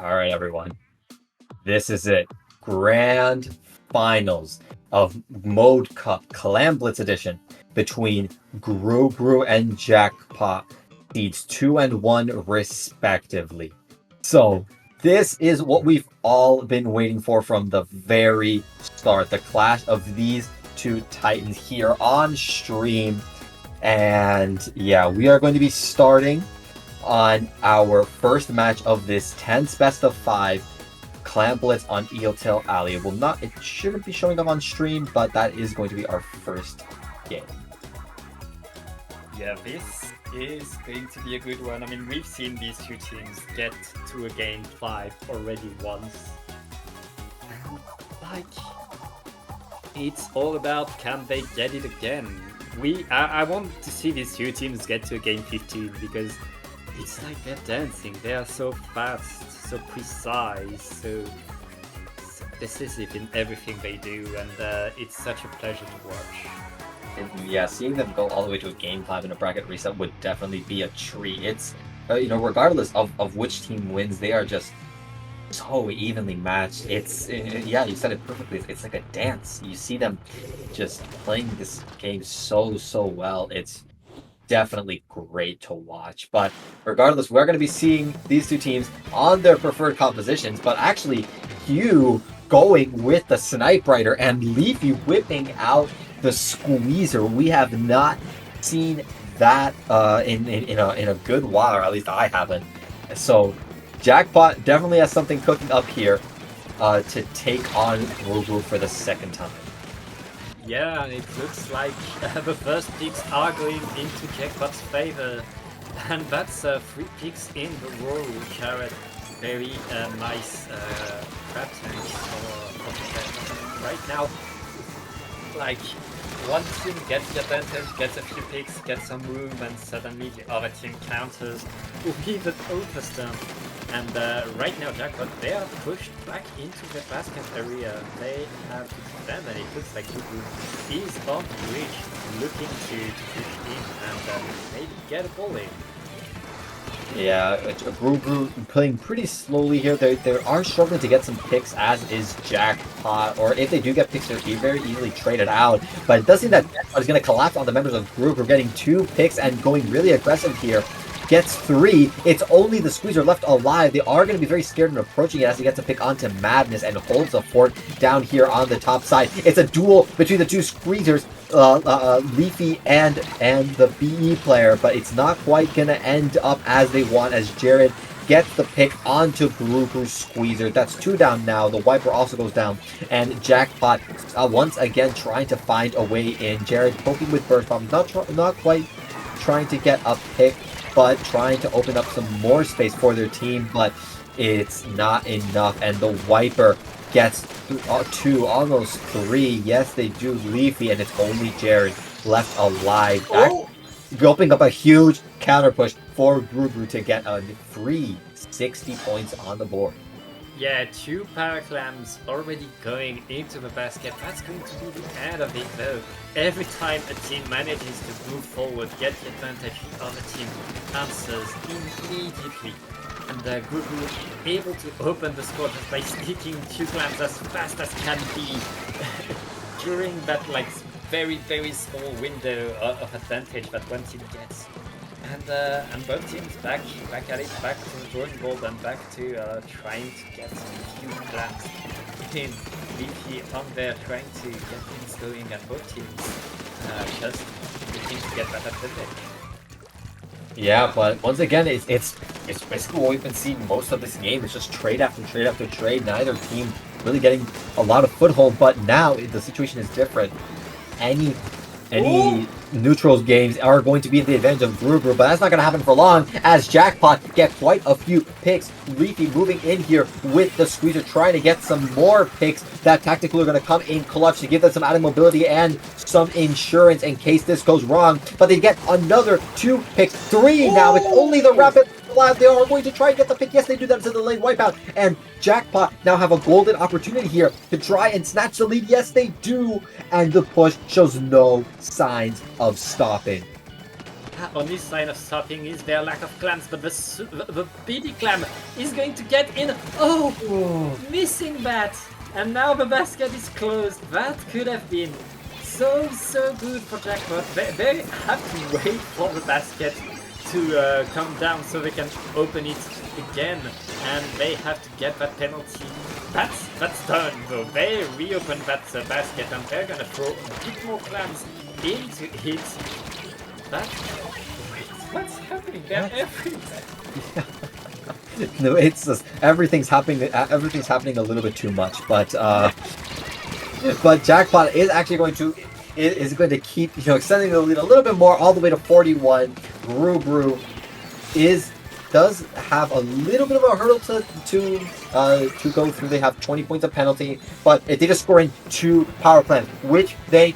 All right, everyone. This is it. Grand finals of Mode Cup Clam Blitz Edition between Grougrou and Jackpot, seeds 2 and 1 respectively. So, this is what we've all been waiting for from the very start. The clash of these two titans here on stream. And yeah, we are going to be starting on our first match of this 10th best of 5 Clam Blitz on Eeltail Alley. It shouldn't be showing up on stream, but that is going to be our first game. Yeah, this is going to be a good one. I mean, we've seen these two teams get to a game 5 already once. Like, it's all about can they get it again. I want to see these two teams get to a game 15 because it's like they're dancing. They are so fast, so precise, so decisive in everything they do, and it's such a pleasure to watch. And yeah, seeing them go all the way to a game 5 in a bracket reset would definitely be a treat. It's, regardless of which team wins, they are just so evenly matched. Yeah, you said it perfectly. It's like a dance. You see them just playing this game so well. It's definitely great to watch. But regardless, we're going to be seeing these two teams on their preferred compositions, but actually Hugh going with the Snipe Rider and Leafy whipping out the Squeezer. We have not seen that in a good while, or at least I haven't. So Jackpot definitely has something cooking up here to take on Grougrou for the second time. Yeah, and it looks like the first picks are going into Jackpot's favor, and that's 3 picks in the row, which are very nice crab tanks for Jackpot. Right now, like, one team gets the advantage, gets a few picks, gets some room, and suddenly the other team counters with an overstump. And right now, Jackpot, they are pushed back into the basket area. They have to defend, and it looks like Grougrou is on the bridge, looking to push in and maybe get a ball in. Yeah, Grougrou playing pretty slowly here. They are struggling to get some picks, as is Jackpot. Or if they do get picks, they're very easily traded out. But it does seem that Jackpot is going to collapse on the members of Grougrou, getting 2 picks and going really aggressive here. Gets 3. It's only the Squeezer left alive. They are going to be very scared and approaching it as he gets a pick onto Madness and holds the fort down here on the top side. It's a duel between the 2 Squeezers, Leafy and the BE player, but it's not quite going to end up as they want, as Jared gets the pick onto Grougrou Squeezer. That's 2 down now. The Wiper also goes down, and Jackpot once again trying to find a way in. Jared poking with Burst Bomb, not quite trying to get a pick, but trying to open up some more space for their team, but it's not enough, and the Wiper gets 2, almost 3. Yes, they do Leafy, and it's only Jared left alive. Opening up a huge counter push for Grougrou to get a free 60 points on the board. Yeah, 2 Paraclams already going into the basket. That's going to be the end of it, though. Every time a team manages to move forward, get the advantage, the other team answers immediately. And Grougrou able to open the score just by sticking 2 clams as fast as can be during that very small window of advantage that one team gets. And both teams back at it, back to the drawing board, and back to trying to get some few clams in. Leafy on there trying to get things going, and both teams just looking to get that advantage. Yeah, but once again, it's basically what we've been seeing most of this game. It's just trade after trade after trade. Neither team really getting a lot of foothold, but now the situation is different. Any neutrals games are going to be the advantage of Grougrou, but that's not going to happen for long, as Jackpot get quite a few picks. Leafy moving in here with the Squeezer, trying to get some more picks that tactically are going to come in clutch to give them some added mobility and some insurance in case this goes wrong. But they get another 2 picks, 3 now. It's only the Rapid alive. They are going to try and get the pick. Yes, they do that to the late wipeout. And Jackpot now have a golden opportunity here to try and snatch the lead. Yes, they do. And the push shows no signs of stopping. only sign of stopping is their lack of clams, but the BB clam is going to get in. Oh, missing that. And now the basket is closed. That could have been so good for Jackpot. They have to wait for the basket to come down so they can open it again, and they have to get that penalty. That's done though. They reopen that basket and they're gonna throw a bit more clams into it. What's happening? They're everywhere. No, it's just everything's happening. Everything's happening a little bit too much, but Jackpot is actually going to keep extending the lead a little bit more, all the way to 41. Grougrou does have a little bit of a hurdle to go through. They have 20 points of penalty, but if they just score in 2 power plants, which they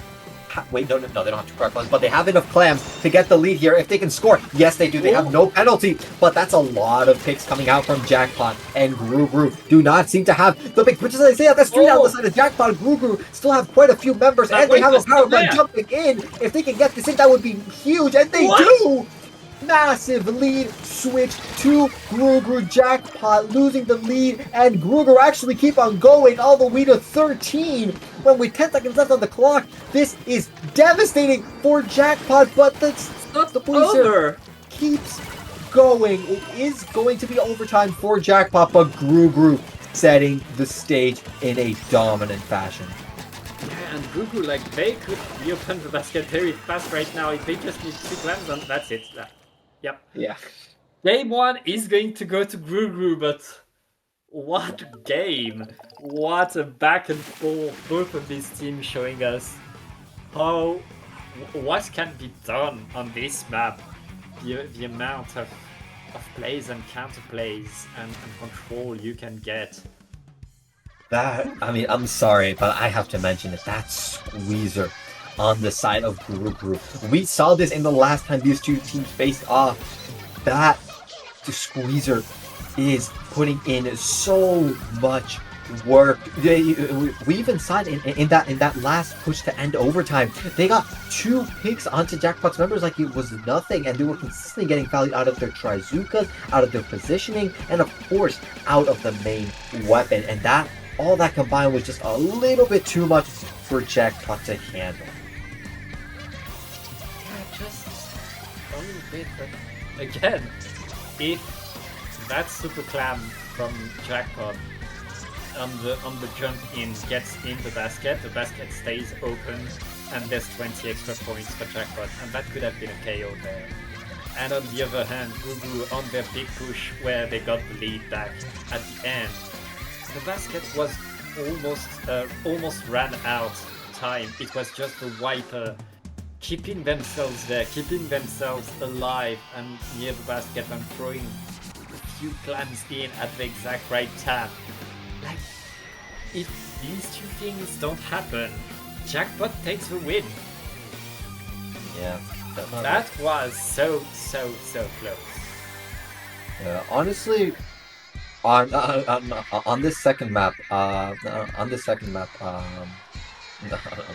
wait, no, they don't have 2 power plants, but they have enough clams to get the lead here if they can score. Yes, they do. They have no penalty, but that's a lot of picks coming out from Jackpot, and Grougrou do not seem to have the picks. Which, as I say, at the street on the side of Jackpot, Grougrou still have quite a few members, and they have a power plant jumping in. If they can get this in, that would be huge, and they do! Massive lead switch to Grougrou. Jackpot losing the lead, and Grougrou actually keep on going all the way to 13 when with 10 seconds left on the clock. This is devastating for Jackpot, but that's not the Blazer keeps going. It is going to be overtime for Jackpot, but Grougrou setting the stage in a dominant fashion. Yeah, and Grougrou, like, they could reopen the basket very fast right now if they just need 2 clams, and that's it. Yep. Yeah. Game 1 is going to go to Grougrou, but what game! What a back and forth, both of these teams showing us what can be done on this map. The amount of plays and counter plays and control you can get. I'm sorry, but I have to mention it. That squeezer on the side of Grougrou. We saw this in the last time these two teams faced off. That squeezer is putting in so much work. We even saw it in that last push to end overtime. They got 2 picks onto Jackpot's members like it was nothing, and they were consistently getting valued out of their Trizukas, out of their positioning, and of course out of the main weapon. And all that combined was just a little bit too much for Jackpot to handle. Just a little bit, but again, if that super clam from Jackpot on the jump in gets in the basket stays open, and there's 20 extra points for Jackpot, and that could have been a KO there. And on the other hand, Grougrou on their big push where they got the lead back at the end, the basket was almost ran out time. It was just the wiper keeping themselves there, keeping themselves alive and near the basket and throwing a few clams in at the exact right time. Like, if these 2 things don't happen, Jackpot takes the win. Yeah. That was so close. Honestly, on this second map, I'm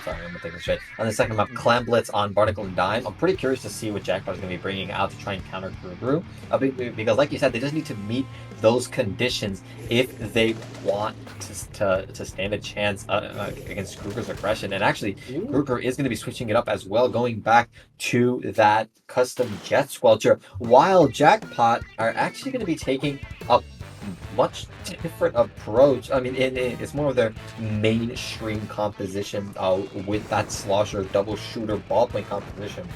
sorry, I'm gonna take this straight. On the second map, Clam Blitz on Barnacle and Dime. I'm pretty curious to see what Jackpot is going to be bringing out to try and counter Grougrou. Because, like you said, they just need to meet those conditions if they want to stand a chance against Grougrou's aggression. And actually, Grougrou is going to be switching it up as well, going back to that custom Jet Squelcher, while Jackpot are actually going to be taking a much different approach. I mean, it's more of their mainstream composition with that slosher double shooter ballpoint composition.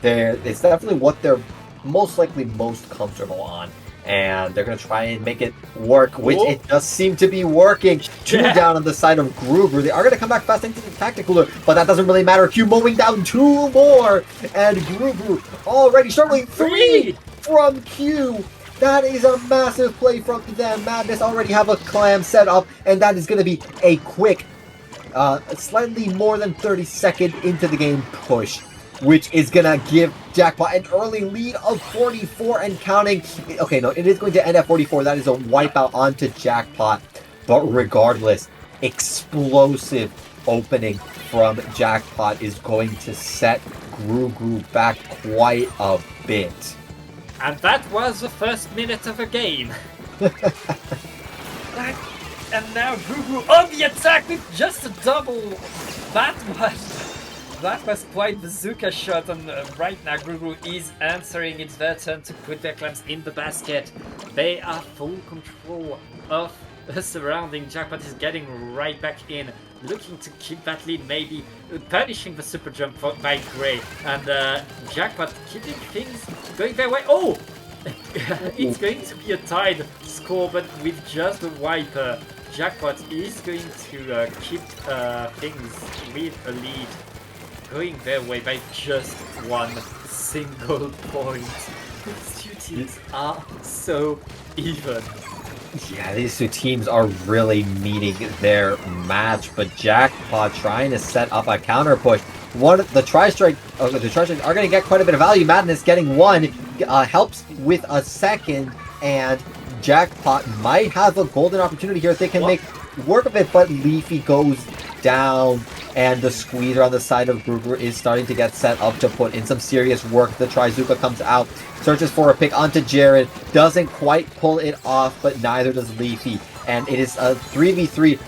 It's definitely what they're most likely most comfortable on, and they're going to try and make it work, which it does seem to be working. 2 down on the side of Grougrou. They are going to come back fast into the tactical, but that doesn't really matter. Q mowing down 2 more, and Grougrou already struggling 3 from Q. That is a massive play from them. Madness already have a clam set up, and that is going to be a quick, slightly more than 30-second into the game push, which is going to give Jackpot an early lead of 44 and counting. Okay, no, it is going to end at 44. That is a wipeout onto Jackpot. But regardless, explosive opening from Jackpot is going to set Grougrou back quite a bit. And that was the first minute of the game. And now Grougrou on the attack with just a double. That was quite bazooka shot, and right now Grougrou is answering. It's their turn to put their clams in the basket. They are full control of the surrounding. Jackpot is getting right back in, looking to keep that lead, maybe punishing the super jump by Gray. And Jackpot keeping things going their way. Oh! It's going to be a tied score, but with just the wiper, Jackpot is going to keep things with a lead going their way by just one single point. These two teams are so even. Yeah, these two teams are really meeting their match, but Jackpot trying to set up a counter push. The tri-strike are going to get quite a bit of value. Madness getting one helps with a second, and Jackpot might have a golden opportunity here if they can make work of it, but Leafy goes down, and the squeezer on the side of Grougrou is starting to get set up to put in some serious work. The Trizuka comes out, searches for a pick onto Jared, doesn't quite pull it off, but neither does Leafy. And it is a 3v3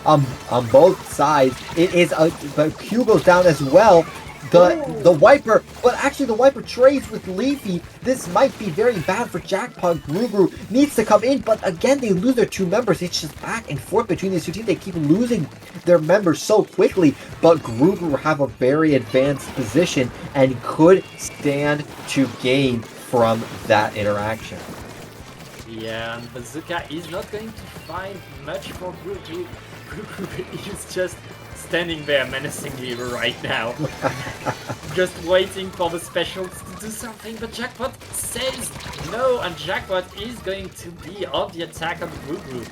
on both sides. It is but Q goes down as well. The wiper, but actually the wiper trades with Leafy. This might be very bad for Jackpot. Grougrou needs to come in, but again they lose their two members. It's just back and forth between these two teams. They keep losing their members so quickly, but Grougrou have a very advanced position and could stand to gain from that interaction. Yeah, and Bazooka is not going to find much for Grougrou. Grougrou is just standing there menacingly right now. Just waiting for the specials to do something, but Jackpot says no, and Jackpot is going to be on the attack on Grougrou.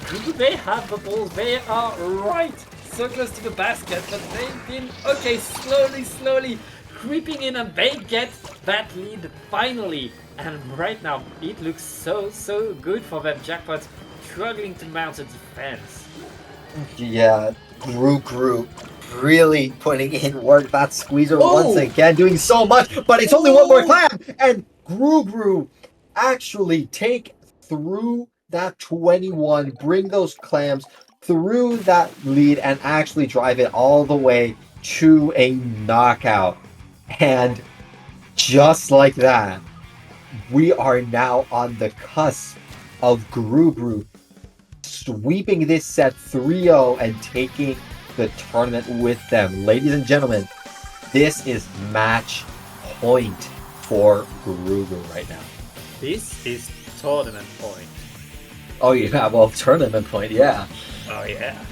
Grougrou, they have the ball, they are right so close to the basket, but they've been, okay, slowly creeping in, and they get that lead finally. And right now, it looks so good for them. Jackpot struggling to mount a defense. Yeah, Grougrou really putting in work. That squeezer once again doing so much, but it's only one more clam, and Grougrou actually take through that 21, bring those clams through that lead, and actually drive it all the way to a knockout. And just like that, we are now on the cusp of Grougrou sweeping this set 3-0 and taking the tournament with them. Ladies and gentlemen, this is match point for Grougrou right now. This is tournament point. Oh yeah, well, tournament point, yeah. Oh yeah.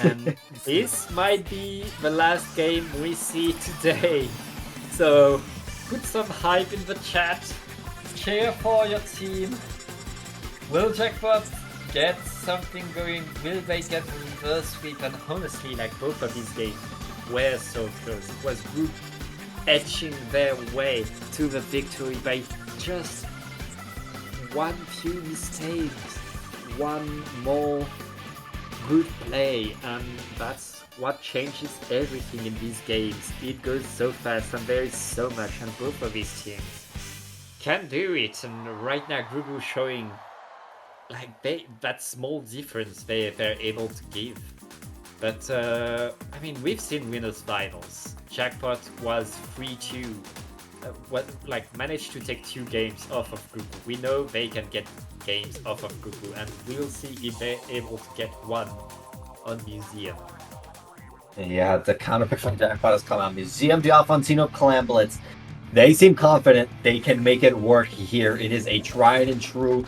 And this might be the last game we see today. So put some hype in the chat. Cheer for your team. Will Jackpot get something going? Will they get the reverse sweep? And honestly, like, both of these games were so close. It was Group etching their way to the victory by just one few mistakes, one more good play, and that's what changes everything in these games. It goes so fast, and there is so much, and both of these teams can do it. And right now Grougrou showing like that small difference they're able to give. But I mean, we've seen winners finals. Jackpot was 3-2, managed to take 2 games off of Grougrou. We know they can get games off of Grougrou, and we'll see if they're able to get one on Museum. Yeah, the counterpick from Jackpot has come out. Museum de Alfonsino Clamblitz. They seem confident they can make it work here. It is a tried and true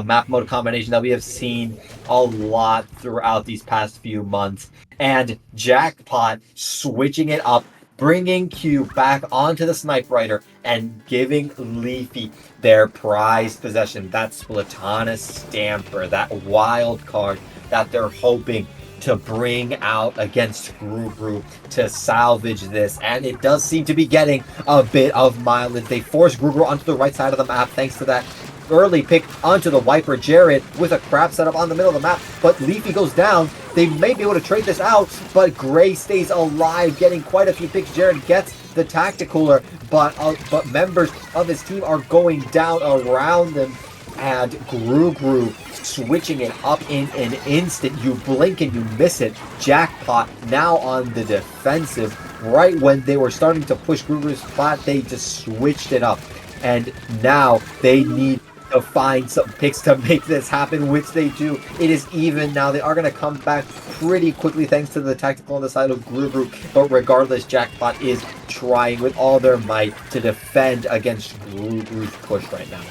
map mode combination that we have seen a lot throughout these past few months. And Jackpot switching it up, bringing Q back onto the Snipe Rider and giving Leafy their prized possession. That Splatana Stamper, that wild card that they're hoping to bring out against Grougrou to salvage this, and it does seem to be getting a bit of mileage. They force Grougrou onto the right side of the map thanks to that early pick onto the wiper. Jared with a crab setup on the middle of the map, but Leafy goes down. They may be able to trade this out, but Gray stays alive, getting quite a few picks. Jared gets the Tacticooler, but members of his team are going down around them, and Grougrou switching it up in an instant. You blink and you miss it. Jackpot now on the defensive. Right when they were starting to push Grougrou's spot, they just switched it up. And now they need to find some picks to make this happen, which they do. It is even now. They are going to come back pretty quickly thanks to the tactical on the side of Grougrou. But regardless, Jackpot is trying with all their might to defend against Grougrou's push right now.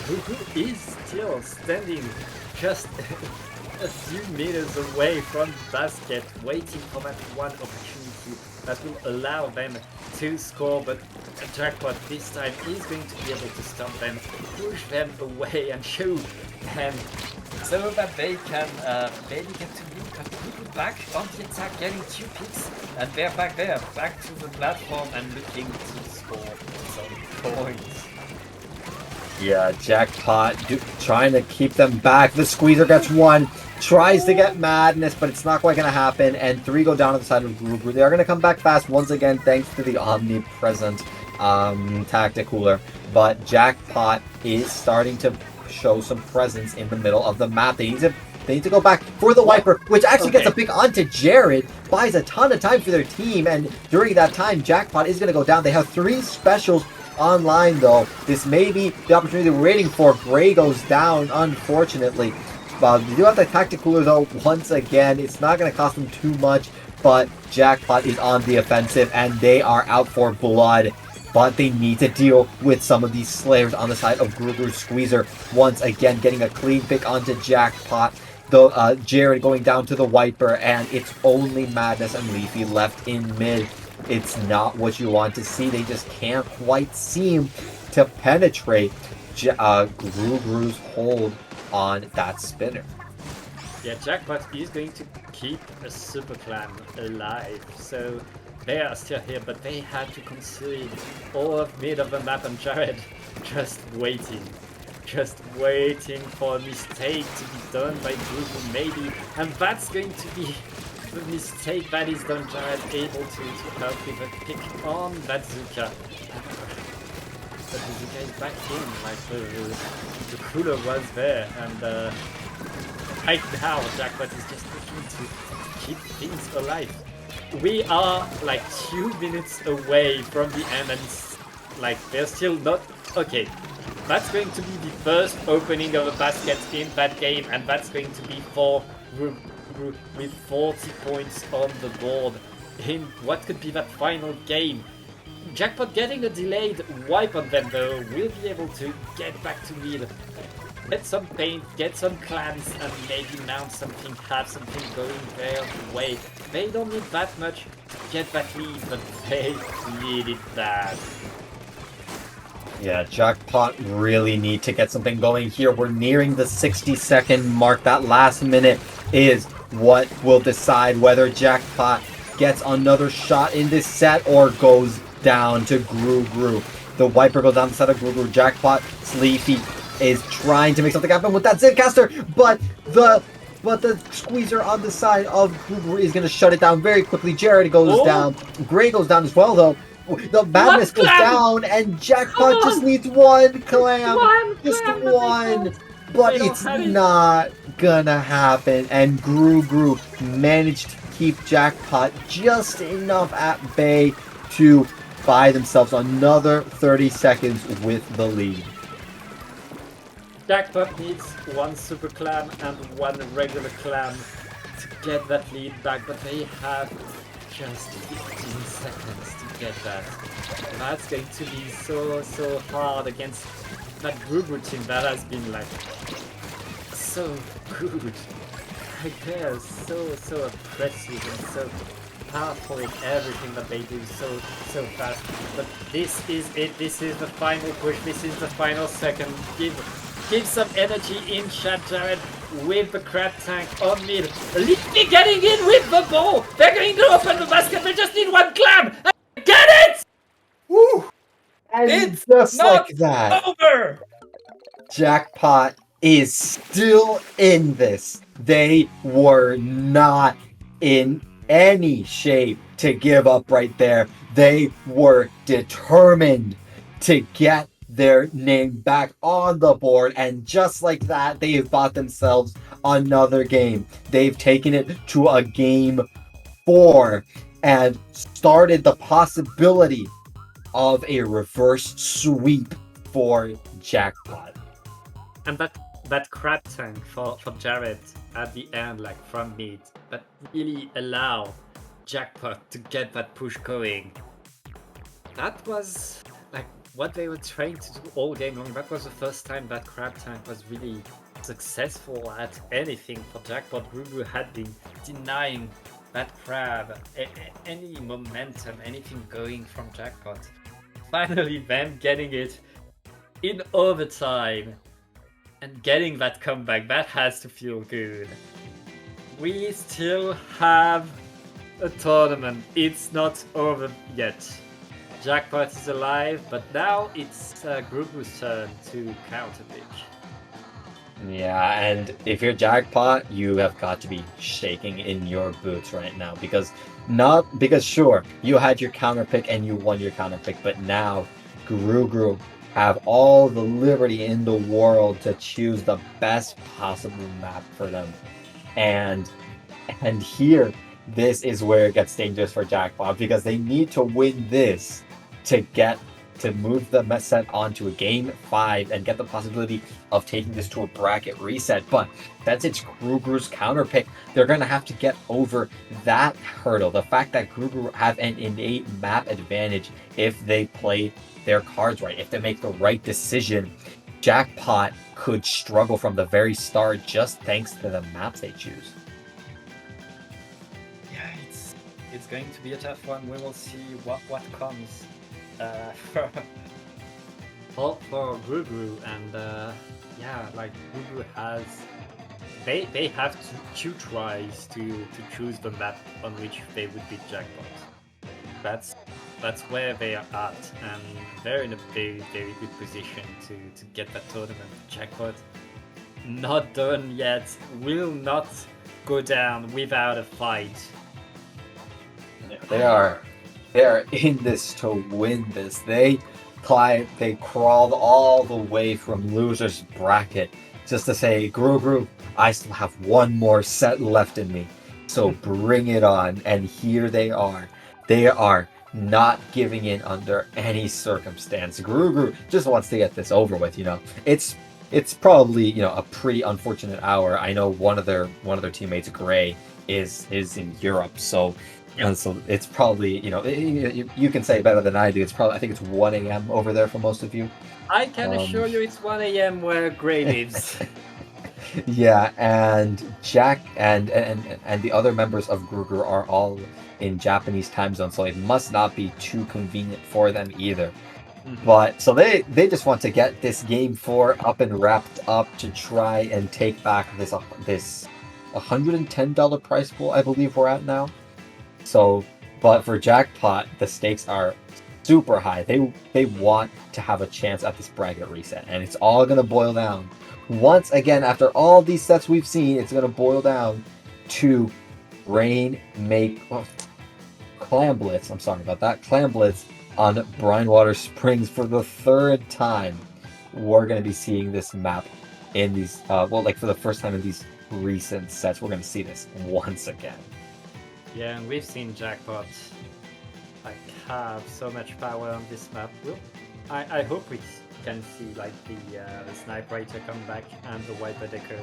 Grougrou is still standing just a few meters away from the basket, waiting for that one opportunity that will allow them to score, but Jackpot this time is going to be able to stop them, push them away and show them so that they can maybe get to lead. But Grougrou back on the attack, getting 2 picks, and they're back there, back to the platform and looking to score some points. Yeah, Jackpot trying to keep them back. The Squeezer gets 1. Tries to get Madness, but it's not quite going to happen. And 3 go down to the side of Grougrou. They are going to come back fast once again thanks to the omnipresent Tacticooler. But Jackpot is starting to show some presence in the middle of the map. They need to go back for the Wiper, which actually gets a pick onto Jared. Buys a ton of time for their team. And during that time, Jackpot is going to go down. They have 3 specials online, though. This may be the opportunity we're waiting for. Gray goes down, unfortunately. They do have the Tacticooler, though, once again. It's not going to cost them too much, but Jackpot is on the offensive, and they are out for blood. But they need to deal with some of these Slayers on the side of Grougrou. Squeezer once again getting a clean pick onto Jackpot. Though Jared going down to the Wiper, and it's only Madness and Leafy left in mid. It's not what you want to see. They just can't quite seem to penetrate Grougrou's hold on that spinner. Yeah, Jackpot is going to keep a Super Clan alive, so they are still here, but they had to concede all of mid of the map, and Jared just waiting for a mistake to be done by Grougrou maybe, and that's going to be the mistake that is done. Jared able to help with a pick on that Zuka. But the Zuka is back in, like the cooler was there, and right now Jackpot is just looking to keep things alive. We are like 2 minutes away from the end, and like they're still not okay. That's going to be the first opening of a basket in that game, and that's going to be for Grougrou with 40 points on the board in what could be that final game. Jackpot getting a delayed wipe on them, though, will be able to get back to lead. Get some paint, get some clans, and maybe mount something, have something going their way. They don't need that much to get that lead, but they need it bad. Yeah, Jackpot really need to get something going here. We're nearing the 60-second mark. That last minute is what will decide whether Jackpot gets another shot in this set or goes down to Grougrou. The Wiper goes down the side of Grougrou. Jackpot, Sleepy is trying to make something happen with that Zipcaster, but the Squeezer on the side of Grougrou is going to shut it down very quickly. Jared goes down. Gray goes down as well, though. The Madness goes down, and Jackpot just needs 1 clam. Just one. But it's not gonna happen. And Grougrou managed to keep Jackpot just enough at bay to buy themselves another 30 seconds with the lead. Jackpot needs 1 super clam and 1 regular clam to get that lead back, but they have just 15 seconds to get that. That's going to be so hard against that Grougrou team that has been like so good. Like they are so impressive and so powerful in everything that they do so fast. But this is it. This is the final push. This is the final second. Give some energy in chat, Jared, with the crab tank on mid. Leafy getting in with the ball. They're going to open the basket. They just need 1 clam. Get it! Woo! And it's just not like that, over. Jackpot is still in this. They were not in any shape to give up right there. They were determined to get their name back on the board, and just like that, they've bought themselves another game. They've taken it to a game 4 and started the possibility of a reverse sweep for Jackpot. And that crab tank for Jared at the end, like from mid, that really allowed Jackpot to get that push going. That was like what they were trying to do all game long. That was the first time that crab tank was really successful at anything for Jackpot. Grougrou had been denying that crab any momentum, anything going from Jackpot. Finally, them getting it in overtime and getting that comeback, that has to feel good. We still have a tournament. It's not over yet. Jackpot is alive, but now it's Group's turn to counterpick. Yeah, and if you're Jackpot, you have got to be shaking in your boots right now because sure, you had your counter pick and you won your counter pick, but now Grougrou have all the liberty in the world to choose the best possible map for them. And here, this is where it gets dangerous for Jackpot because they need to win this to move the set onto a game 5 and get the possibility of taking this to a bracket reset. But that's its Grougrou's counter pick. They're going to have to get over that hurdle. The fact that Grougrou have an innate map advantage if they play their cards right, if they make the right decision. Jackpot could struggle from the very start just thanks to the maps they choose. Yeah, it's going to be a tough one. We will see what comes for Grougrou, and like Grougrou has they have two tries to choose the map on which they would beat Jackpot. That's where they are at, and they're in a very, very good position to get that tournament. Jackpot not done yet, will not go down without a fight. They are in this to win this. They crawled all the way from loser's bracket just to say, Grougrou, I still have one more set left in me, so bring it on. And here they are. They are not giving in under any circumstance. Grougrou just wants to get this over with. It's probably a pretty unfortunate hour. I know one of their teammates, Gray, is in Europe, so. And so it's probably, you can say better than I do. I think it's 1 a.m. over there for most of you. I can assure you it's 1 a.m. where Gray lives. Yeah, and Jack and the other members of Grougrou are all in Japanese time zone, so it must not be too convenient for them either. Mm-hmm. But so they just want to get this game 4 up and wrapped up to try and take back this $110 prize pool, I believe we're at now. So, but for Jackpot, the stakes are super high. They want to have a chance at this bracket reset, and it's all going to boil down. Once again, after all these sets we've seen, it's going to boil down to Clam Blitz. I'm sorry about that. Clam Blitz on Brinewater Springs for the 3rd time. We're going to be seeing this map in these, for the first time in these recent sets. We're going to see this once again. Yeah, and we've seen Jackpot have so much power on this map. I hope we can see the Sniper Rater come back and the Wiper Decker.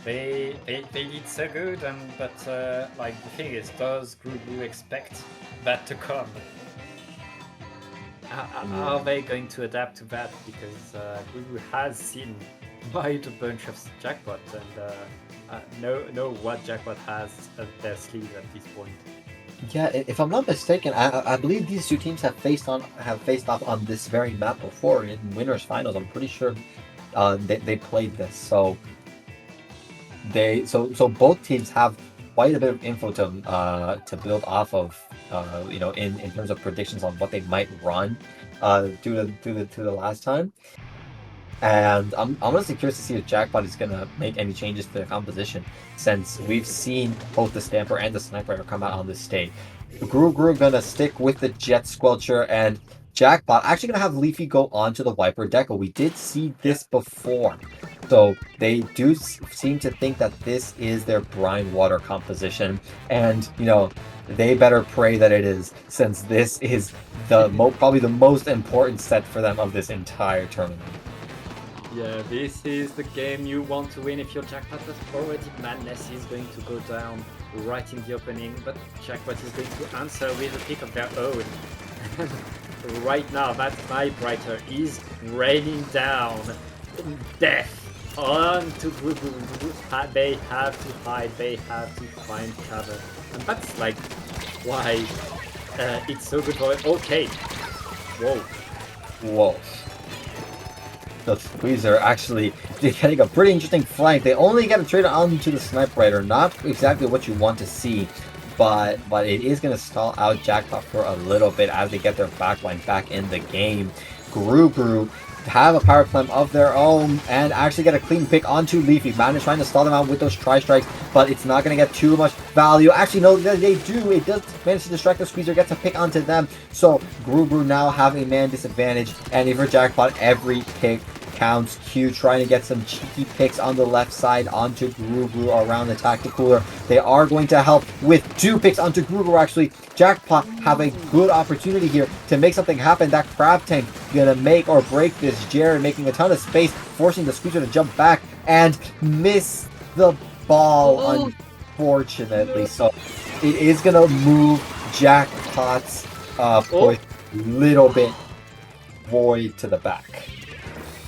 They did so good, but the thing is, does Grougrou expect that to come? Are they going to adapt to that? Because Grougrou has seen quite a bunch of Jackpot and know what Jackpot has at their sleeve at this point. Yeah, if I'm not mistaken, I believe these two teams have faced off on this very map before in winners finals. I'm pretty sure they played this, so both teams have quite a bit of info to build off of, in terms of predictions on what they might run due to the last time. And I'm honestly curious to see if Jackpot is going to make any changes to the composition, since we've seen both the Stamper and the Sniper come out on this stage. Grougrou going to stick with the Jet Squelcher, and Jackpot actually going to have Leafy go onto the Viper Deco. We did see this before. So they do seem to think that this is their Brinewater composition. And, you know, they better pray that it is, since this is the probably the most important set for them of this entire tournament. Yeah, this is the game you want to win if your Jackpot, but already Madness is going to go down right in the opening, but Jackpot is going to answer with a pick of their own. Right now, that Vibrator is raining down death onto Grougrou. They have to hide, they have to find cover, and that's like why it's so good for it. Okay, Whoa. The Squeezer actually getting a pretty interesting flank. They only get to trade it onto the Sniper Rider. Not exactly what you want to see, but it is going to stall out Jackpot for a little bit as they get their backline back in the game. Grougrou have a power climb of their own and actually get a clean pick onto Leafy. Man is trying to stall them out with those tri-strikes, but it's not going to get too much value. Actually, no, they do. It does manage to distract the Squeezer, gets a pick onto them. So Grougrou now have a man disadvantage, and for Jackpot, every pick counts. Q trying to get some cheeky picks on the left side onto Grougrou around the tactic cooler. They are going to help with 2 picks onto Grougrou actually. Jackpot have a good opportunity here to make something happen. That Crab Tank gonna make or break this. Jared making a ton of space, forcing the Squeezer to jump back and miss the ball, unfortunately. So it is gonna move Jackpot's push a little bit void to the back.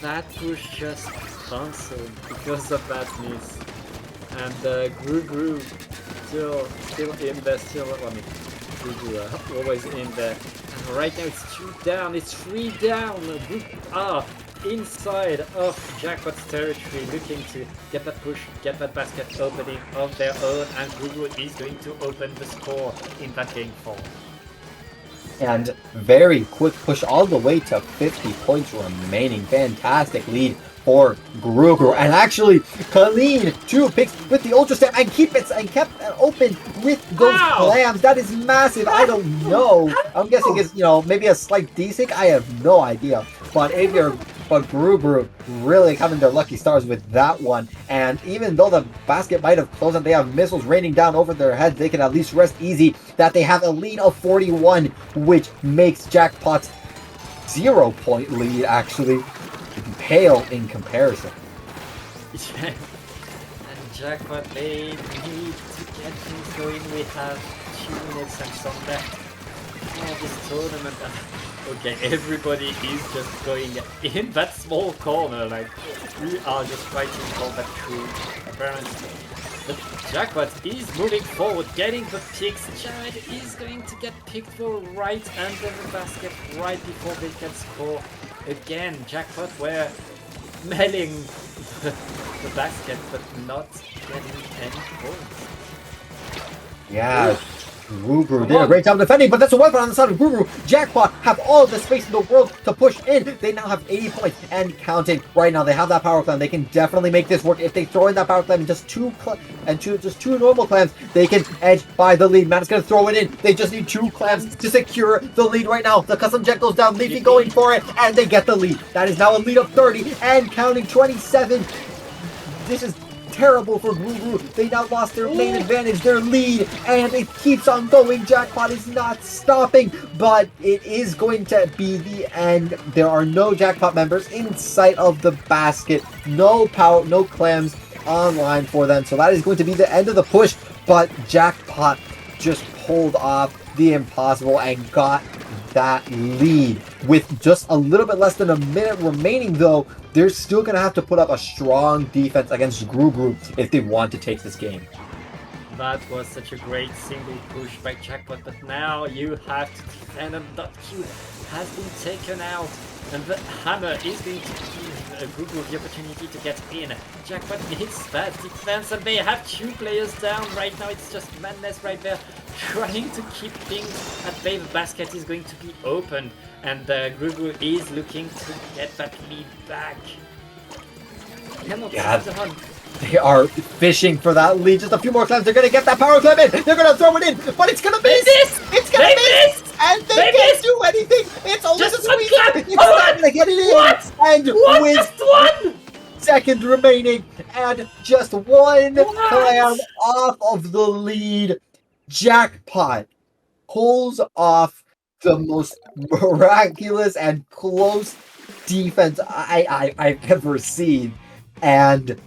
That push just cancelled because of that miss. And Grougrou still in there, Grougrou always in there. And right now it's 2 down, it's 3 down. Inside of Jackpot's territory, looking to get that push, get that basket opening of their own, and Grougrou is going to open the score in that game 4. And very quick push all the way to 50 points remaining. Fantastic lead for Grougrou. And actually, Colleen 2 picks with the Ultra Stamp and kept it open with those clams. That is massive. I don't know. I'm guessing it's, you know, maybe a slight desync. I have no idea. But Grougrou really having their lucky stars with that one. And even though the basket might have closed and they have missiles raining down over their heads, they can at least rest easy that they have a lead of 41, which makes Jackpot's 0-point lead actually pale in comparison. Yeah. And Jackpot, they need to get things going. We have 2 minutes and some left for this tournament. Okay, everybody is just going in that small corner, like we are just fighting for that true apparently. But Jackpot is moving forward, getting the picks. Jared is going to get picked for right under the basket right before they can score. Again, Jackpot were mailing the basket but not getting any points. Yeah. Grougrou did a great job defending, but that's a weapon on the side of Grougrou. Jackpot have all the space in the world to push in. They now have 80 points and counting. Right now, they have that power clam. They can definitely make this work. If they throw in that power clam and just two normal clams, they can edge by the lead. Matt is going to throw it in. They just need 2 clams to secure the lead right now. The custom jet goes down. Leafy going for it, and they get the lead. That is now a lead of 30 and counting 27. This is terrible for Grougrou. They now lost their main advantage, their lead, and it keeps on going. Jackpot is not stopping, but it is going to be the end. There are no Jackpot members in sight of the basket. No power, no clams online for them. So that is going to be the end of the push, but Jackpot just pulled off the impossible and got that lead. With just a little bit less than a minute remaining though, they're still going to have to put up a strong defense against Grougrou if they want to take this game. That was such a great single push by Jackpot, but now you have to defend him. Q has been taken out, and the hammer is going to give Grougrou the opportunity to get in. Jackpot needs that defense, and they have 2 players down right now. It's just Madness right there, trying to keep things at bay. The basket is going to be opened, and Grougrou is looking to get that lead back. cannot God. sit on. They are fishing for that lead. Just a few more times. They're going to get that power climb in. They're going to throw it in, but it's going to miss. It's going to miss. And they can't do anything. It's only Just the one squeeze. clap. It's not going to get it in. What? And What? with Just one? seconds remaining and just one What? clam off of the lead, Jackpot pulls off the most miraculous and close defense I've ever seen and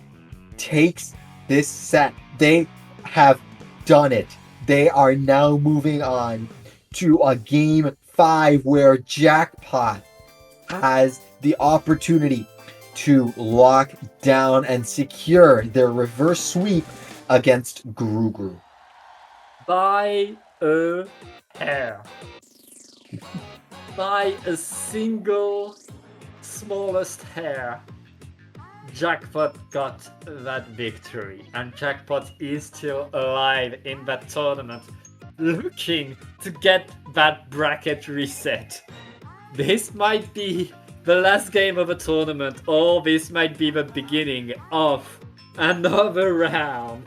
takes this set. They have done it. They are now moving on to a game 5 where Jackpot has the opportunity to lock down and secure their reverse sweep against Grougrou. By a hair. By a single smallest hair. Jackpot got that victory, and Jackpot is still alive in that tournament, looking to get that bracket reset. This might be the last game of a tournament, or this might be the beginning of another round.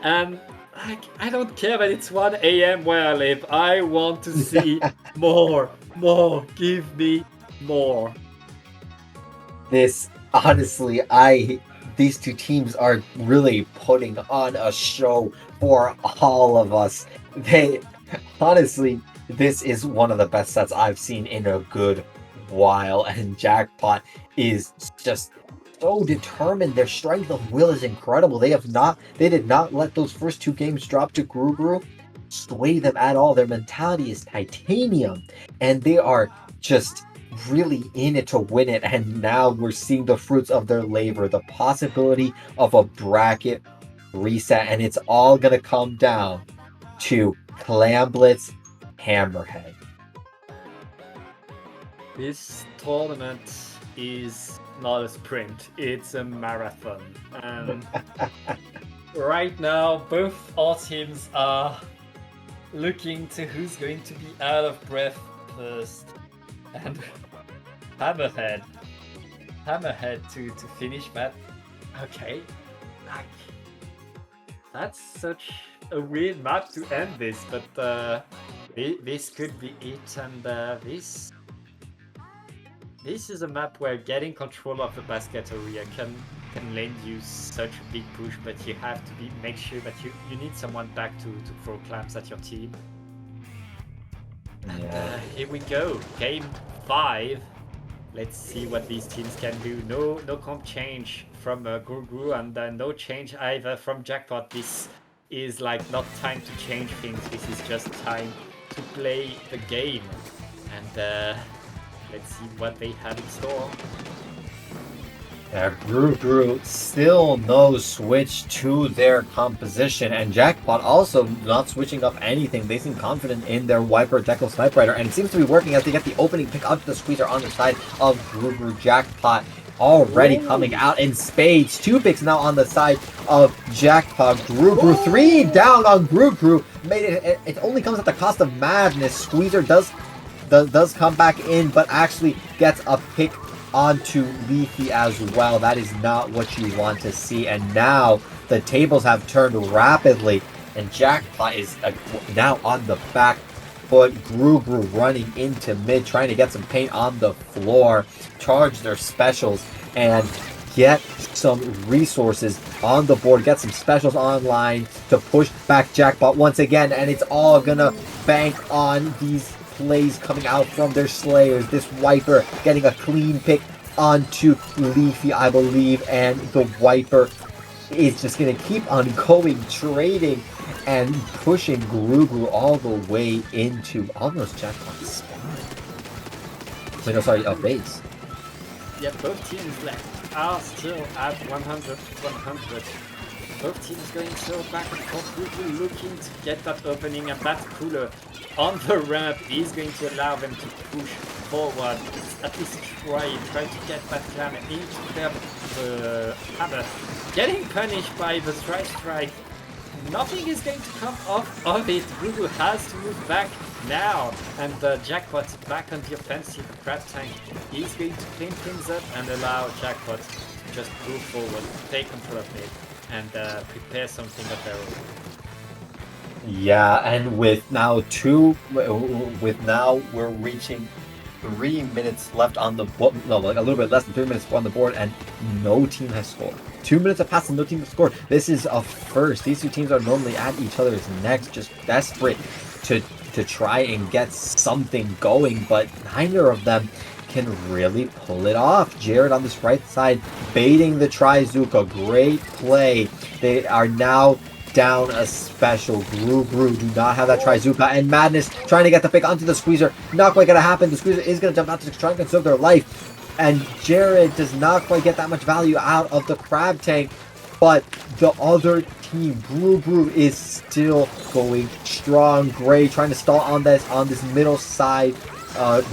And I don't care that it's 1 a.m. where I live. I want to see more. Give me more. Honestly, these two teams are really putting on a show for all of us. Honestly, this is one of the best sets I've seen in a good while, and Jackpot is just so determined. Their strength of will is incredible. They did not let those first 2 games drop to Grougrou sway them at all. Their mentality is titanium, and they are just really in it to win it. And now we're seeing the fruits of their labor, the possibility of a bracket reset, and it's all gonna come down to Clamblitz Hammerhead. This tournament is not a sprint, it's a marathon. And right now, both our teams are looking to who's going to be out of breath first. And Hammerhead to finish that. Okay, like, that's such a weird map to end this, but this could be it. And this is a map where getting control of the basket area can lend you such a big push, but you have to make sure that you need someone back to throw clams at your team. And here we go, game 5. Let's see what these teams can do. No comp change from Grougrou, and no change either from Jackpot. This is like not time to change things. This is just time to play the game. And let's see what they have in store. Grougrou still no switch to their composition, and Jackpot also not switching up anything. They seem confident in their Wiper Deckle Sniper, and it seems to be working as they get the opening pick out to the squeezer on the side of Grougrou. Jackpot already coming out in spades. 2 picks now on the side of Jackpot. Grougrou 3 down on Grougrou. It only comes at the cost of madness. Squeezer does come back in, but actually gets a pick onto Leafy as well. That is not what you want to see. And now the tables have turned rapidly, and Jackpot is now on the back foot. Grougrou running into mid, trying to get some paint on the floor, charge their specials, and get some resources on the board, get some specials online to push back Jackpot once again. And it's all gonna bank on these plays coming out from their Slayers. This Wiper getting a clean pick onto Leafy, I believe, and the Wiper is just going to keep on going, trading and pushing Grougrou all the way into almost Jackpot's spot. Wait, no, sorry, base. Yeah, both teams left are still at 100. Both teams going so back and forth, Grougrou looking to get that opening, and that cooler on the ramp is going to allow them to push forward, at least try to get that clam into the hammer. Getting punished by the strike. Nothing is going to come off of it. Grougrou has to move back now, and Jackpot back on the offensive. Crab Tank is going to clean things up and allow Jackpot to just move forward, take control of it, and prepare something of their own. Yeah, and with now we're reaching 3 minutes left on the board. No, like a little bit less than 3 minutes on the board, and no team has scored. 2 minutes have passed and no team has scored. This is a first. These two teams are normally at each other's necks, just desperate to try and get something going, but neither of them can really pull it off. Jared on this right side baiting the Trizuka. Great play. They are now down a special. Grougrou do not have that Trizuka, and Madness trying to get the pick onto the Squeezer. Not quite gonna happen. The Squeezer is gonna jump out to try and conserve their life, and Jared does not quite get that much value out of the Crab Tank, but the other team, Grougrou, is still going strong. Gray trying to stall on this middle side.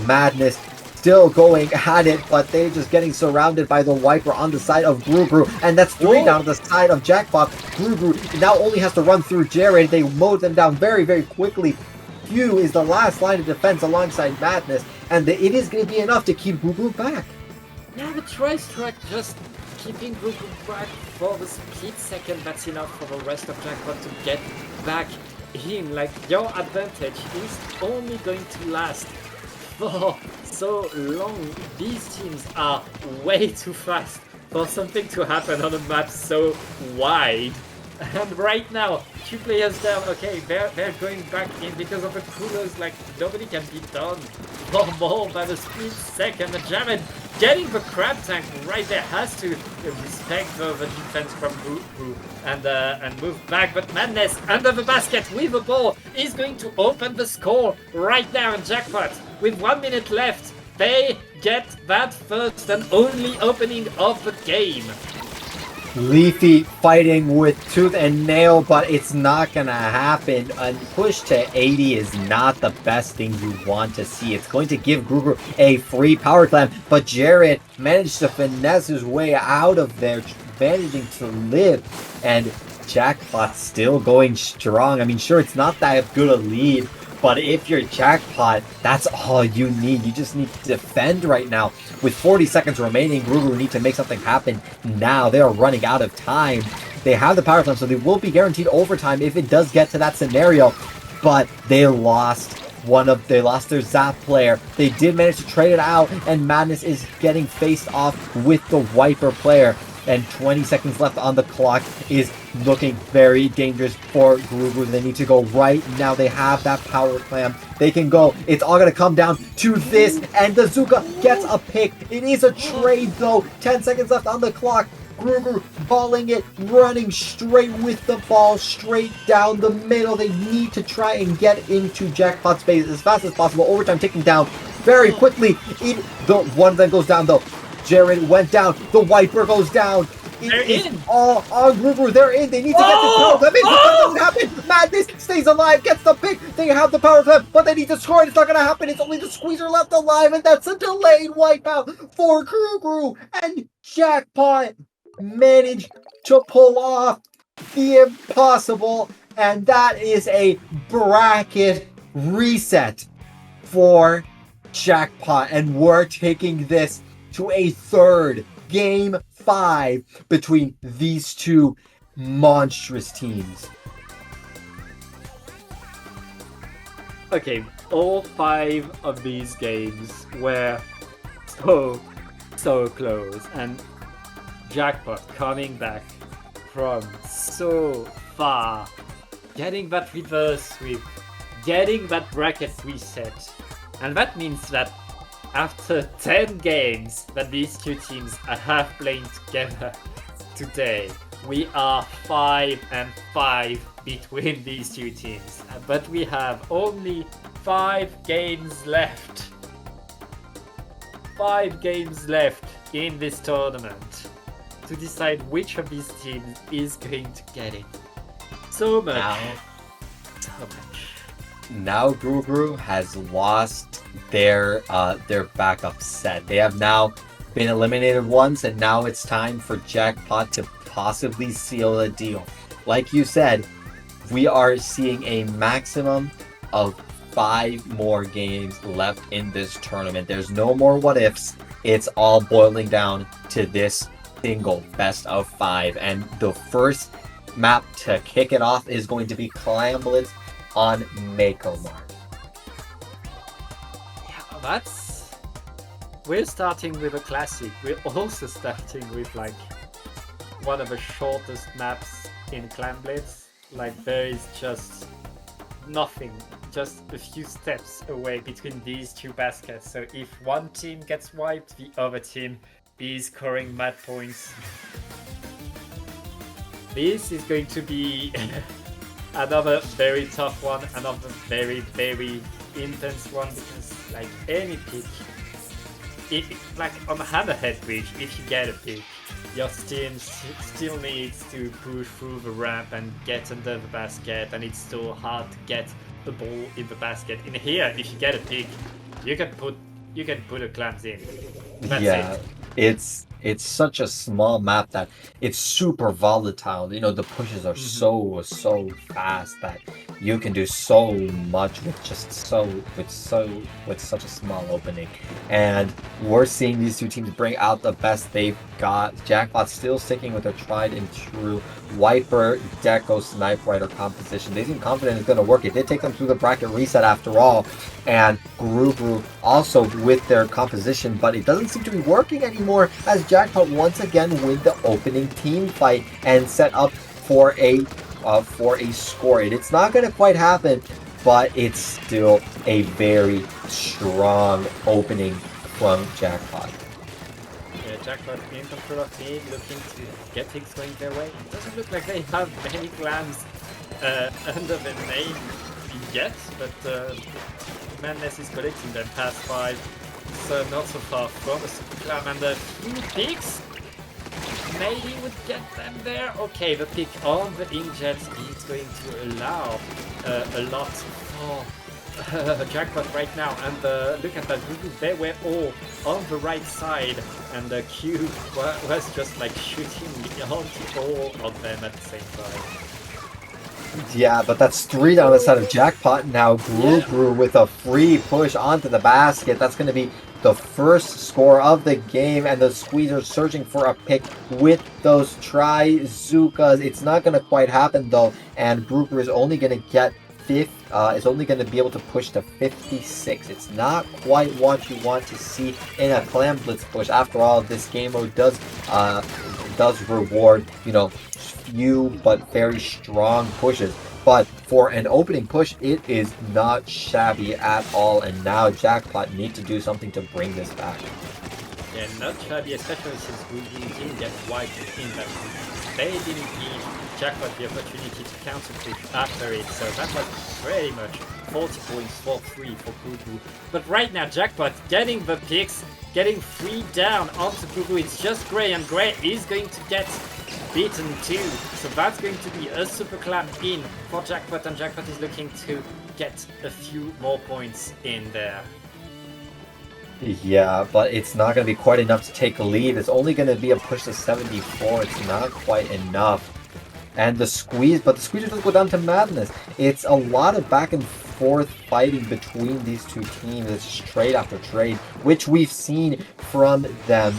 Madness still going at it, but they're just getting surrounded by the Wiper on the side of Grougrou, and that's 3 down the side of Jackpot. Grougrou now only has to run through Jared. They mowed them down very, very quickly. Q is the last line of defense alongside Madness, and it is going to be enough to keep Grougrou back. Yeah, but Tristruck just keeping Grougrou back for the split second, that's enough for the rest of Jackpot to get back in. Like, your advantage is only going to last for so long. These teams are way too fast for something to happen on a map so wide. And right now, 2 players down. Okay, they're going back in because of the coolers. Like, nobody can be done for more than a split second. And Jared getting the Crab Tank right there has to respect the defense from Grougrou and move back. But Madness under the basket with the ball is going to open the score right now. And Jackpot, with 1 minute left, they get that first and only opening of the game. Leafy fighting with tooth and nail, but it's not gonna happen. A push to 80 is not the best thing you want to see. It's going to give Grougrou a free power clam, but Jared managed to finesse his way out of there, managing to live, and Jackpot still going strong. I mean, sure, it's not that good a lead, but if you're Jackpot, that's all you need. You just need to defend right now. With 40 seconds remaining, Grougrou need to make something happen now. They are running out of time. They have the power plant, so they will be guaranteed overtime if it does get to that scenario. But they lost their Zap player. They did manage to trade it out, and Madness is getting faced off with the Wiper player. And 20 seconds left on the clock is looking very dangerous for Grougrou. They need to go right now. They have that power clam. They can go. It's all going to come down to this. And the Zuka gets a pick. It is a trade, though. 10 seconds left on the clock. Grougrou balling it, running straight with the ball, straight down the middle. They need to try and get into Jackpot's base as fast as possible. Overtime ticking down very quickly. One of them goes down, though. Jared went down. The Wiper goes down. They're in. All on Grougrou. They're in. They need to get this power clam in. But that doesn't happen. Madness stays alive, gets the pick. They have the power clam, but they need to score. It's not going to happen. It's only the Squeezer left alive, and that's a delayed wipeout for Grougrou. And Jackpot managed to pull off the impossible, and that is a bracket reset for Jackpot. And we're taking this to a third Game 5 between these two monstrous teams. Okay, all 5 of these games were so close, and Jackpot coming back from so far, getting that reverse sweep, getting that bracket reset, and that means that after 10 games that these two teams have played together today, we are 5-5 between these two teams. But we have only 5 games left. 5 games left in this tournament to decide which of these teams is going to get it. So much. Now Grougrou has lost their backup set. They have now been eliminated once, and now it's time for Jackpot to possibly seal a deal. Like you said, we are seeing a maximum of 5 more games left in this tournament. There's no more what ifs. It's all boiling down to this single best of 5, and the first map to kick it off is going to be Clam Blitz on Mako Mart. Yeah, that's... We're starting with a classic. We're also starting with like one of the shortest maps in Clam Blitz. Like there is just nothing, just a few steps away between these two baskets. So if one team gets wiped, the other team is scoring mad points. This is going to be another very tough one, another very, very intense one, because like any pick, like on the Hammerhead bridge, if you get a pick, your team still needs to push through the ramp and get under the basket, and it's so hard to get the ball in the basket. In here, if you get a pick, you can put a clams in. That's it. It's such a small map that it's super volatile. You know, the pushes are so fast that you can do so much with such a small opening. And we're seeing these two teams bring out the best they've got. Jackpot still sticking with their tried and true Wiper, Deco, Snipe Rider composition. They seem confident it's going to work. It did take them through the bracket reset after all. And Grougrou also with their composition, but it doesn't seem to be working anymore as Jackpot once again win the opening team fight and set up for a score. It's not going to quite happen, but it's still a very strong opening from Jackpot. Yeah, Jackpot in control of mid, looking to get things going their way. It doesn't look like they have many clams under the name yet, but Madness is collecting them past 5, so not so far from a super clam, and a few picks maybe would get them there. Okay, the pick on the inkjet is going to allow a lot for Jackpot right now, and look at that, they were all on the right side, and the Q was just like shooting onto all of them at the same time. Yeah, but that's 3 down the side of Jackpot now. Grougrou with a free push onto the basket. That's going to be the first score of the game, and the Squeezers searching for a pick with those Trizookas. It's not going to quite happen though, and Grougrou is only going to get is only going to be able to push to 56. It's not quite what you want to see in a Clam Blitz push. After all, this game mode does reward, you know, few but very strong pushes. But for an opening push, it is not shabby at all. And now Jackpot need to do something to bring this back. Yeah, not shabby, especially since we didn't get wiped in that push. They didn't give Jackpot the opportunity to counter push after it, so that was pretty much 40 points for 3 for Grougrou. But right now, Jackpot getting the picks, getting 3 down onto Grougrou. It's just Grey, and Grey is going to get beaten too. So that's going to be a super clam in for Jackpot, and Jackpot is looking to get a few more points in there. Yeah, but it's not going to be quite enough to take a lead. It's only going to be a push to 74. It's not quite enough. And the Squeezers just go down to Madness. It's a lot of back and forth fighting between these two teams. It's just trade after trade, which we've seen from them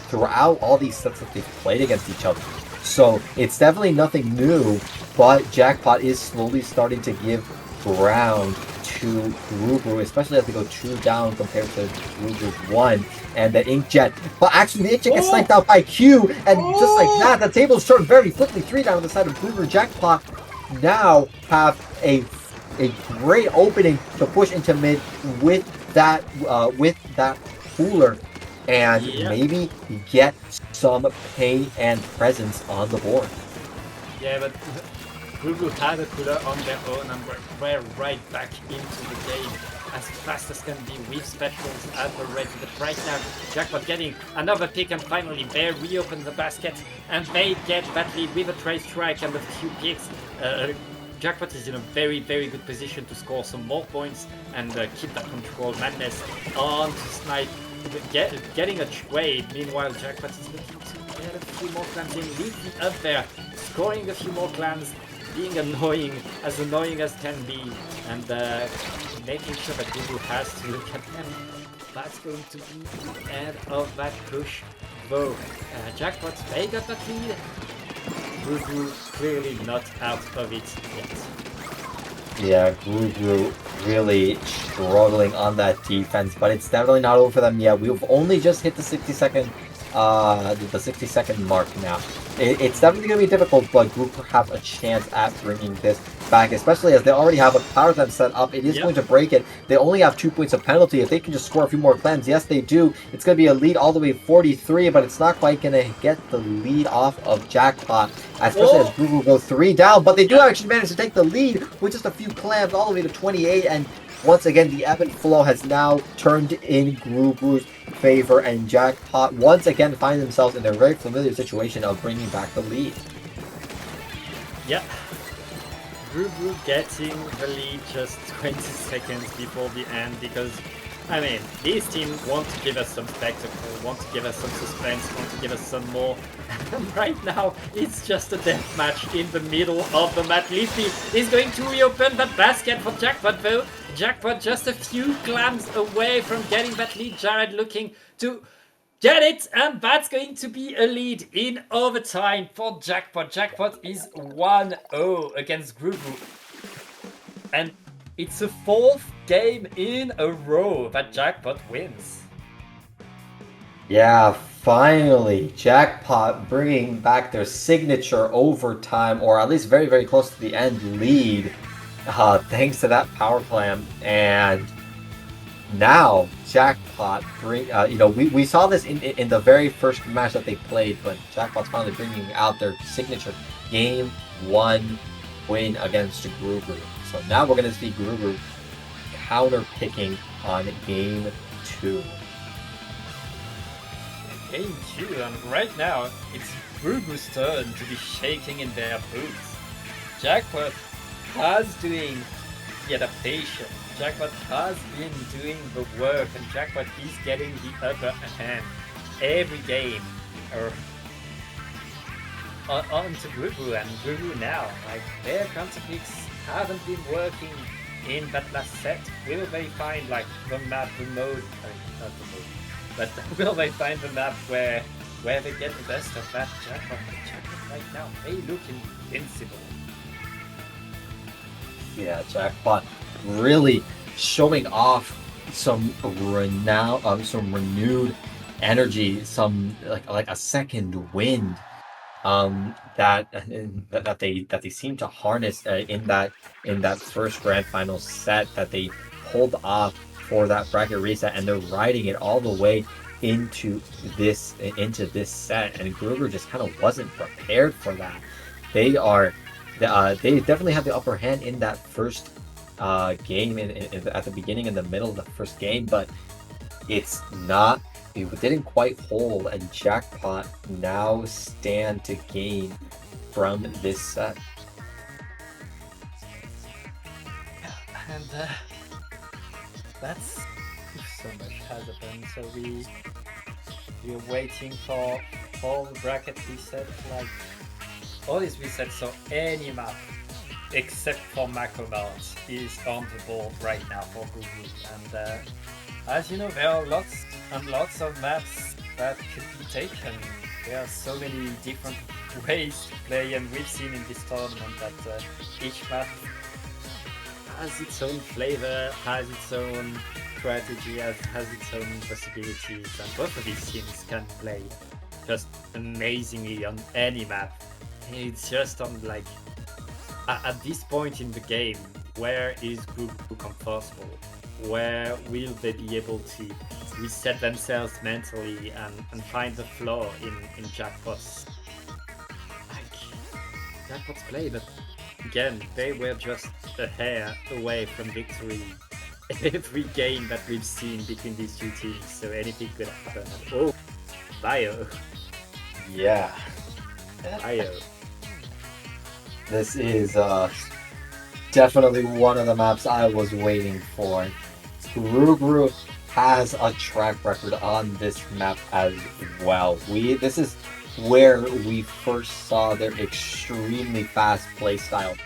throughout all these sets that they've played against each other. So it's definitely nothing new, but Jackpot is slowly starting to give ground to Grougrou, especially as they go 2 down compared to Grougrou's 1. And the Inkjet, but actually the Inkjet gets sniped out by Q, and just like that, the tables turn very quickly. 3 down on the side of Grougrou. Jackpot now have a great opening to push into mid with that cooler, and maybe get some pay and presence on the board. Yeah, but Grougrou had a cooler on their own, and we're right back into the game as fast as can be with specials at the ready. But right now, Jackpot getting another pick, and finally they reopen the basket, and they get that lead with a trade strike and a few picks. Jackpot is in a very, very good position to score some more points and keep that control. Madness on to Snipe, getting a trade. Meanwhile, Jackpot is looking to get a few more clans in, leading up there, scoring a few more clans, being annoying as can be, and making sure that Grougrou has to look at them. That's going to be the end of that push. though Jackpot may got that lead. Grougrou clearly not out of it yet. Yeah, Grougrou really struggling on that defense, but it's definitely not over for them yet. We've only just hit the 60-second mark now. It's definitely going to be difficult, but Grougrou have a chance at bringing this back, especially as they already have a power clamp set up. It is going to break it. They only have 2 points of penalty. If they can just score a few more clams, yes, they do. It's going to be a lead all the way 43, but it's not quite going to get the lead off of Jackpot, especially as Grougrou go 3 down. But they do actually manage to take the lead with just a few clams all the way to 28, and once again, the ebb and flow has now turned in Grougrou's favor, and Jackpot once again find themselves in their very familiar situation of bringing back the lead. Yeah. Grougrou getting the lead just 20 seconds before the end because, I mean, this team want to give us some spectacle, want to give us some suspense, want to give us some more. Right now, it's just a death match in the middle of the map. Leafy is going to reopen that basket for Jackpot though. Jackpot just a few clams away from getting that lead. Jared looking to get it, and that's going to be a lead in overtime for Jackpot. Jackpot is 1-0 against Grougrou. And it's the 4th game in a row that Jackpot wins. Yeah, finally, Jackpot bringing back their signature overtime, or at least very, very close to the end lead, thanks to that power clam. And now Jackpot we saw this in the very first match that they played, but Jackpot's finally bringing out their signature Game 1 win against Grougrou. So now we're going to see Grougrou counter-picking on Game 2. Game 2, and right now it's Grougrou's turn to be shaking in their boots. Jackpot has doing the adaptation. Jackpot has been doing the work, and Jackpot is getting the upper hand every game onto Grougrou, and Grougrou now, like, their counter picks haven't been working in that last set. Will they find like the map, the mode, not the mode, but will they find the map where they get the best of that Jackpot? Jackpot right now, they look invincible. Yeah, Jackpot really showing off some some renewed energy, some like a second wind that they seem to harness in that first grand final set that they pulled off for that bracket reset, and they're riding it all the way into this set, and Grougrou just kind of wasn't prepared for that. They definitely have the upper hand in that first game at the beginning and the middle of the first game, but it didn't quite hold, and Jackpot now stand to gain from this set. And that's so much has happened. So we're waiting for all the bracket reset, like all these resets. So any map except for Mako Mart is on the board right now for Grougrou. And as you know, there are lots and lots of maps that could be taken. There are so many different ways to play, and we've seen in this tournament that each map has its own flavor, has its own strategy, has its own possibilities, and both of these teams can play just amazingly on any map. It's just on, like, at this point in the game, where is Grougrou comfortable? Where will they be able to reset themselves mentally and find the flaw in Jackpot's play? But again, they were just a hair away from victory every game that we've seen between these two teams, so anything could happen. Oh, Bio. Yeah. Bio. This is definitely one of the maps I was waiting for. Grougrou has a track record on this map as well. This is where we first saw their extremely fast playstyle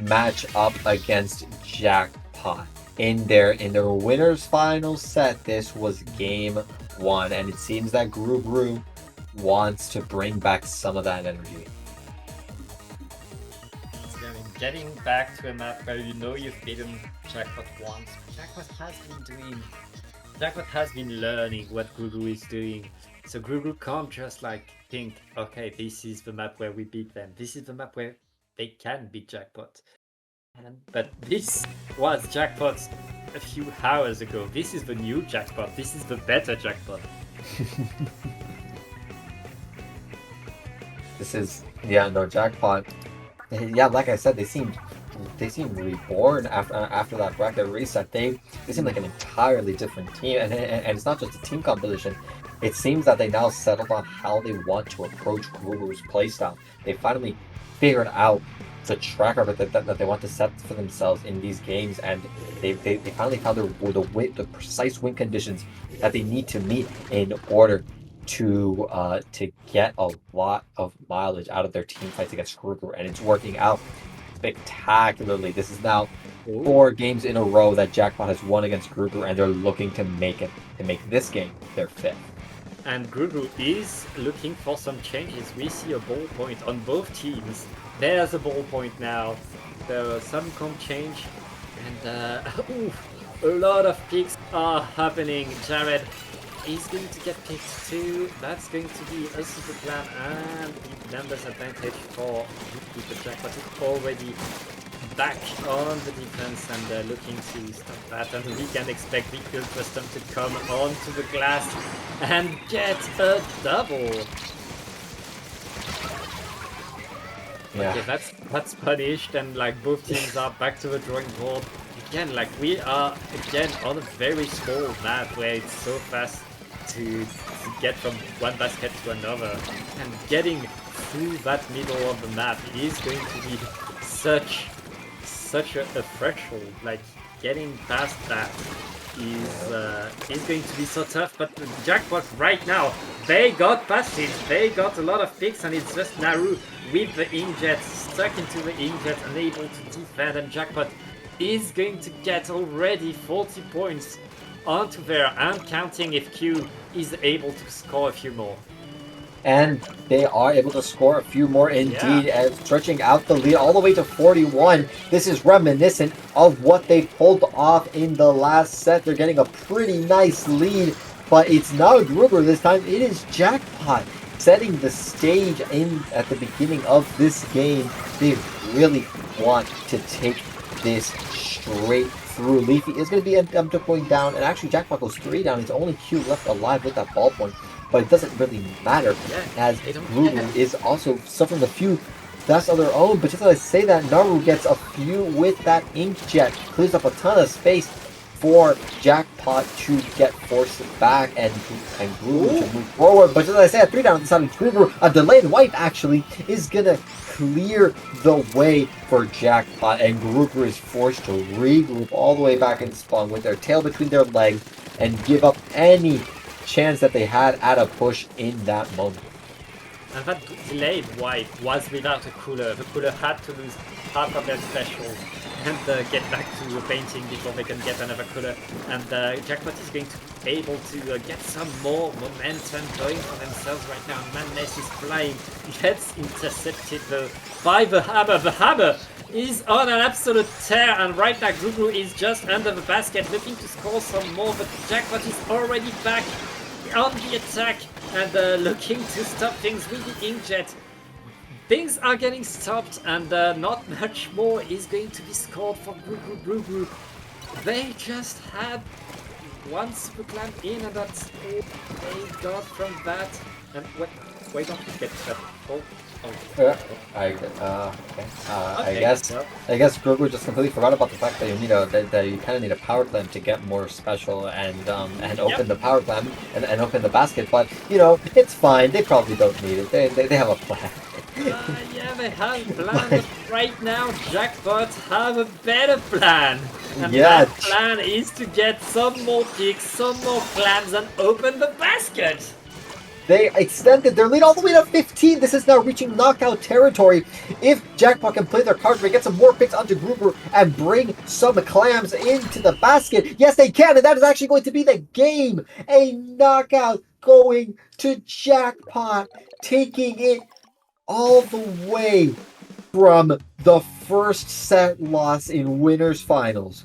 match up against Jackpot. In their winners final set, this was game 1, and it seems that Grougrou wants to bring back some of that energy. Getting back to a map where you know you've beaten Jackpot once. Jackpot has been learning what Grougrou is doing. So Grougrou can't just like think, okay, this is the map where we beat them. This is the map where they can beat Jackpot. But this was Jackpot a few hours ago. This is the new Jackpot. This is the better Jackpot. This is Jackpot. Yeah, like I said, they seem reborn after that bracket reset. They seem like an entirely different team, and it's not just a team competition. It seems that they now settled on how they want to approach Grourou's playstyle. They finally figured out the track record that they want to set for themselves in these games, and they finally found the precise win conditions that they need to meet in order to get a lot of mileage out of their team fights against Grougrou, and it's working out spectacularly. This is now 4 games in a row that Jackpot has won against Grougrou, and they're looking to make this game their 5th. And Grougrou is looking for some changes. We see a ball point on both teams. There's a ball point now. There are some comp change, and a lot of picks are happening. Jared is going to get picked too. That's going to be a super plan, and the numbers advantage for the Jackpot is already back on the defense and looking to stop that. And we can expect the Custom to come onto the glass and get a double. Yeah. Okay, that's punished, and like both teams are back to the drawing board. Again, like we are again on a very small map where it's so fast to get from one basket to another, and getting through that middle of the map is going to be such a threshold. Like getting past that is going to be so tough. But the Jackpot right now, they got past it. They got a lot of picks, and it's just Naru with the inkjet, stuck into the inkjet, unable to defend, and Jackpot is going to get already 40 points onto there, and counting if Q is able to score a few more. And they are able to score a few more indeed, and stretching out the lead all the way to 41. This is reminiscent of what they pulled off in the last set. They're getting a pretty nice lead, but it's not Grougrou this time. It is Jackpot setting the stage at the beginning of this game. They really want to take this straight through. Leafy is going to be end up going down, and actually Jackpot goes 3 down. He's only Q left alive with that ball point, but it doesn't really matter, as Grougrou is also suffering a few deaths of their own. But just as I say that, Naru gets a few with that inkjet, clears up a ton of space for Jackpot to get forced back and Grougrou to move forward. But just as I say, at 3 down, deciding Grougrou, a delayed wipe actually, is gonna clear the way for Jackpot, and Grougrou is forced to regroup all the way back in spawn with their tail between their legs and give up any chance that they had at a push in that moment. And that delayed wipe was without a cooler. The cooler had to lose half of their special and get back to painting before they can get another cooler. And Jackpot is going to be able to get some more momentum going for themselves right now. Madness is flying, gets intercepted though by the hammer. The hammer is on an absolute tear, and right now Grougrou is just under the basket looking to score some more, but Jackpot is already back on the attack and looking to stop things with the inkjet. Things are getting stopped, and not much more is going to be scored for Grougrou. They just had one super clan in, and that's all they got from that. And wait, don't get that. Okay. I guess Grougrou just completely forgot about the fact that you need that you kind of need a power clamp to get more special and open the power clamp and open the basket. But it's fine. They probably don't need it. They have a plan. Yeah, they have a plan. But right now, Jackpot have a better plan. And that plan is to get some more picks, some more clams, and open the basket. They extended their lead all the way to 15. This is now reaching knockout territory. If Jackpot can play their cards right, get some more picks onto Grougrou and bring some clams into the basket. Yes, they can, and that is actually going to be the game. A knockout going to Jackpot, taking it all the way from the first set loss in winners finals,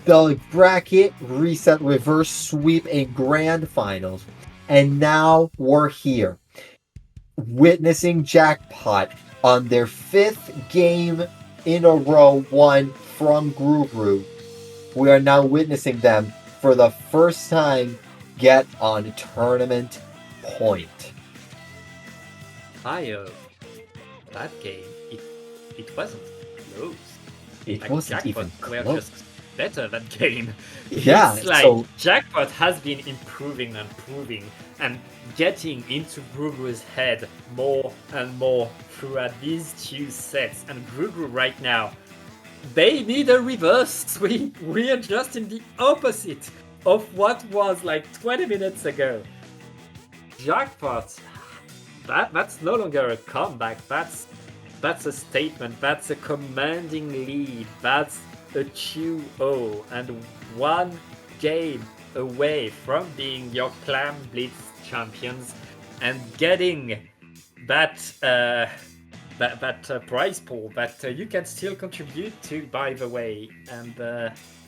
the bracket reset, reverse sweep, and grand finals, and now we're here witnessing Jackpot on their 5th game in a row won from Grougrou. We are now witnessing them for the first time get on tournament point. That game, it wasn't close. It Like, wasn't Jackpot even were close. just better that game. Yeah, It's like so Jackpot has been improving and getting into Grougrou's head more and more throughout these 2 sets. And Grougrou right now, they need a reverse sweep. We are just in the opposite of what was like 20 minutes ago. Jackpot, that's no longer a comeback. That's a statement. That's a commanding lead. That's a 2-0 and 1 game away from being your Clam Blitz champions and getting that prize pool that you can still contribute to, by the way. And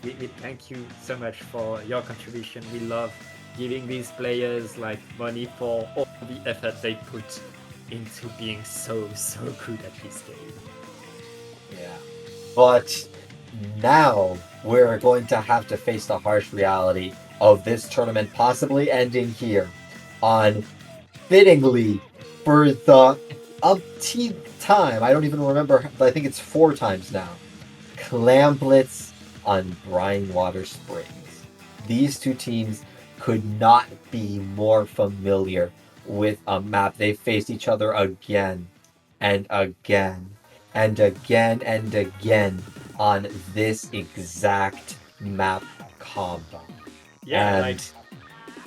we thank you so much for your contribution. We love giving these players like money for all the effort they put into being so good at this game. yeah. But now we're going to have to face the harsh reality of this tournament possibly ending here on, fittingly, for the umpteenth time, I don't even remember, I think it's 4 times now, Clam Blitz on Brinewater Springs. These 2 teams could not be more familiar with a map. They faced each other again and again and again and again on this exact map combo. Yeah, and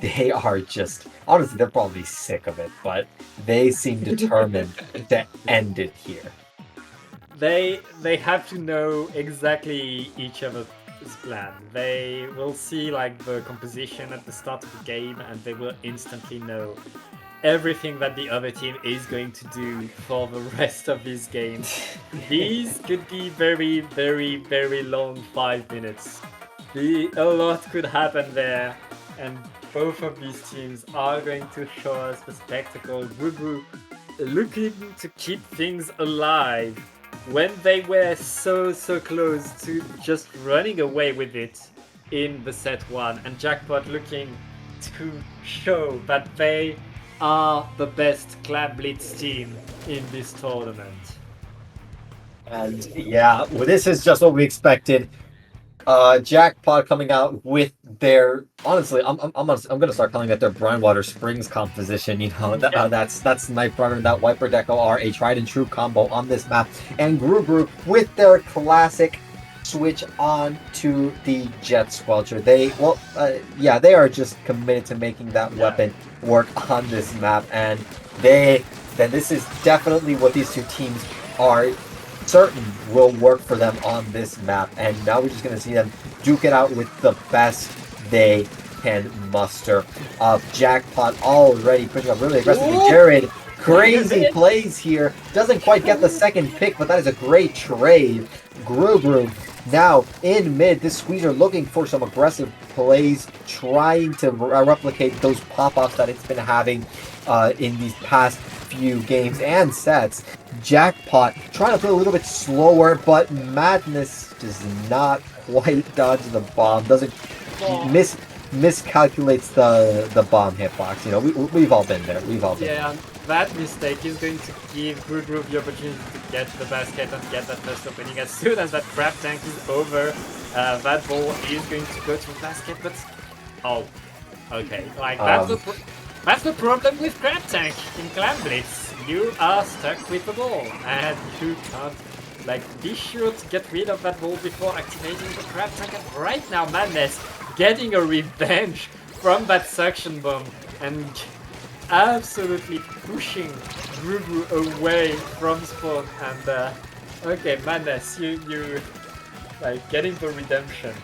they are just, honestly, they're probably sick of it, but they seem determined to end it here. they have to know exactly each other's plan. They will see like the composition at the start of the game, and they will instantly know everything that the other team is going to do for the rest of this game. These could be very, very, very long 5 minutes. A lot could happen there, and both of these teams are going to show us the spectacle. Grougrou looking to keep things alive when they were so close to just running away with it in the set 1, and Jackpot looking to show that they are the best Clam Blitz team in this tournament. And yeah, well, this is just what we expected. Jackpot coming out with their, honestly, I'm gonna start calling it their Brinewater Springs composition. You know, that's Knife Runner and that Wiper Deco are a tried and true combo on this map. And Grougrou with their classic switch on to the Jet Squelcher. They are just committed to making that weapon work on this map, and this is definitely what these 2 teams are certain will work for them on this map. And now we're just going to see them duke it out with the best they can muster. Jackpot already pushing up really aggressively. Jared, crazy plays here. Doesn't quite get the second pick, but that is a great trade. Grougrou now in mid. This squeezer looking for some aggressive plays, trying to replicate those pop-ups that it's been having in these past few games and sets. Jackpot trying to play a little bit slower, but Madness does not quite dodge the bomb. Doesn't miscalculates the bomb hitbox. You know, we've all been there. Yeah, that mistake is going to give Grougrou the opportunity to get the basket and get that first opening. As soon as that crab tank is over, that ball is going to go to the basket. But okay, like that's the problem with crab tank in Clam Blitz. You are stuck with the ball, and you can't be sure to get rid of that ball before activating the crab tank. And right now, Madness getting a revenge from that suction bomb and absolutely pushing Grougrou away from spawn. And okay, Madness, you getting the redemption.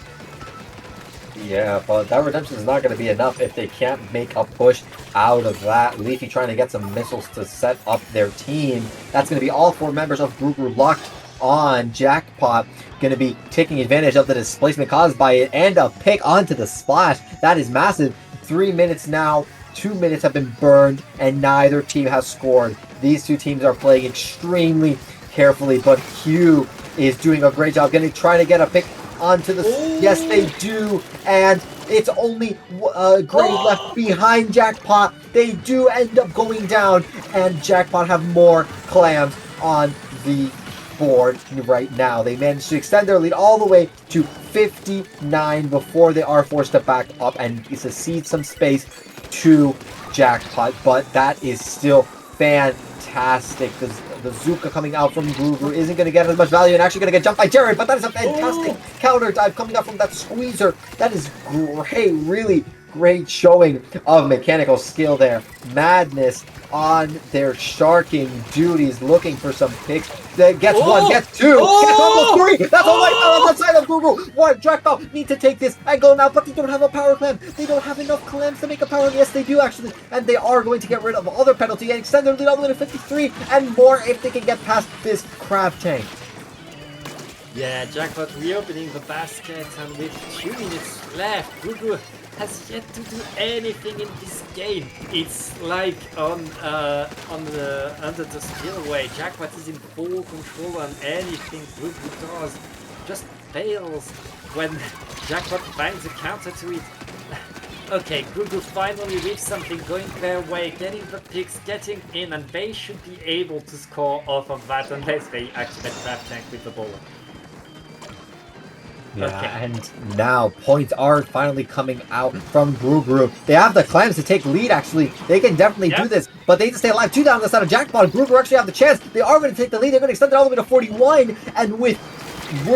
Yeah, but that redemption is not going to be enough if they can't make a push out of that. Leafy trying to get some missiles to set up their team. That's going to be all 4 members of Grougrou locked on Jackpot. Going to be taking advantage of the displacement caused by it and a pick onto the splash. That is massive. 3 minutes now. 2 minutes have been burned and neither team has scored. These two teams are playing extremely carefully, but Hugh is doing a great job trying to get a pick onto the... Ooh. Yes, they do. And it's only Gray left behind Jackpot. They do end up going down. And Jackpot have more clams on the board right now. They managed to extend their lead all the way to 59 before they are forced to back up and cede some space to Jackpot. But that is still fantastic. The Zuka coming out from Grougrou isn't going to get as much value and actually going to get jumped by Jared, but that is a fantastic counter dive coming out from that squeezer. That is great, really great showing of mechanical skill there. Madness on their sharking duties, looking for some picks. That gets 1, gets 2, gets almost 3. That's a wipeout on the side of Grougrou. What? Jackpot need to take this and go now, but they don't have a power clam. They don't have enough clams to make a power clam. Yes, they do actually, and they are going to get rid of all their penalty and extend their lead all the way to 53 and more if they can get past this crab tank. Yeah, Jackpot reopening the basket, and with 2 minutes left, Grougrou has yet to do anything in this game. It's like on the Undertow Spillway, Jackpot is in full control, and anything Grougrou does just fails when Jackpot finds a counter to it. Okay, Grougrou finally with something going their way, getting the picks, getting in, and they should be able to score off of that unless they activate Crab Tank with the ball. Yeah, Okay. and now points are finally coming out from Grougrou. They have the clams to take lead, actually. They can definitely do this, but they need to stay alive. 2 down on the side of Jackpot. Grougrou actually have the chance. They are going to take the lead. They're going to extend it all the way to 41, and we're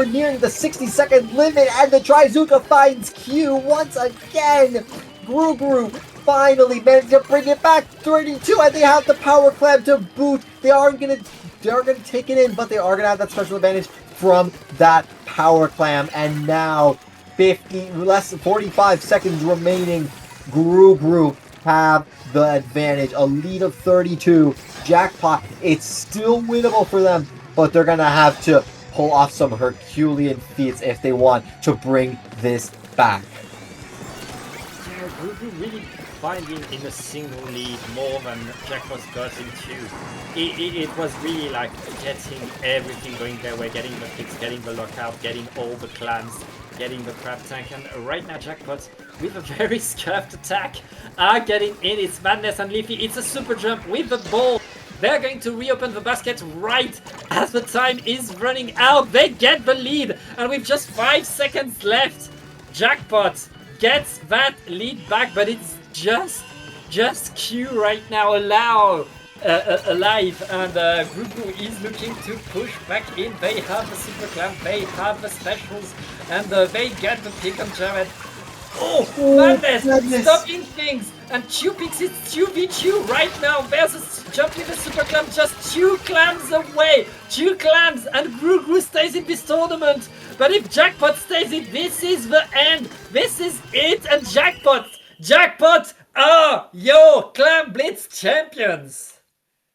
nearing the 60-second limit, and the Trizuka finds Q once again. Grougrou finally managed to bring it back 32, and they have the power clam to boot. They are going to take it in, but they are going to have that special advantage from that power clam. And now 45 seconds remaining. Grougrou have the advantage, a lead of 32. Jackpot, it's still winnable for them, but they're gonna have to pull off some Herculean feats if they want to bring this back. Yeah, Grougrou really finding in a single lead more than Jackpot's got in 2. It was really like getting everything going their way, getting the picks, getting the lockout, getting all the clams, getting the crab tank, and right now Jackpot with a very scuffed attack are getting in. It's Madness and Leafy. It's a super jump with the ball. They're going to reopen the basket right as the time is running out. They get the lead, and with just 5 seconds left, Jackpot gets that lead back, but it's just Q right now alive, and Grougrou is looking to push back in. They have the super clam, they have the specials, and they get the pick on Jared. Oh, Madness! Stopping things! And Chew picks it 2v2 right now. There's a jump in the super clam, just 2 clams away. 2 clams, and Grougrou stays in this tournament. But if Jackpot stays in, this is the end. This is it, and Jackpot are your Clam Blitz champions.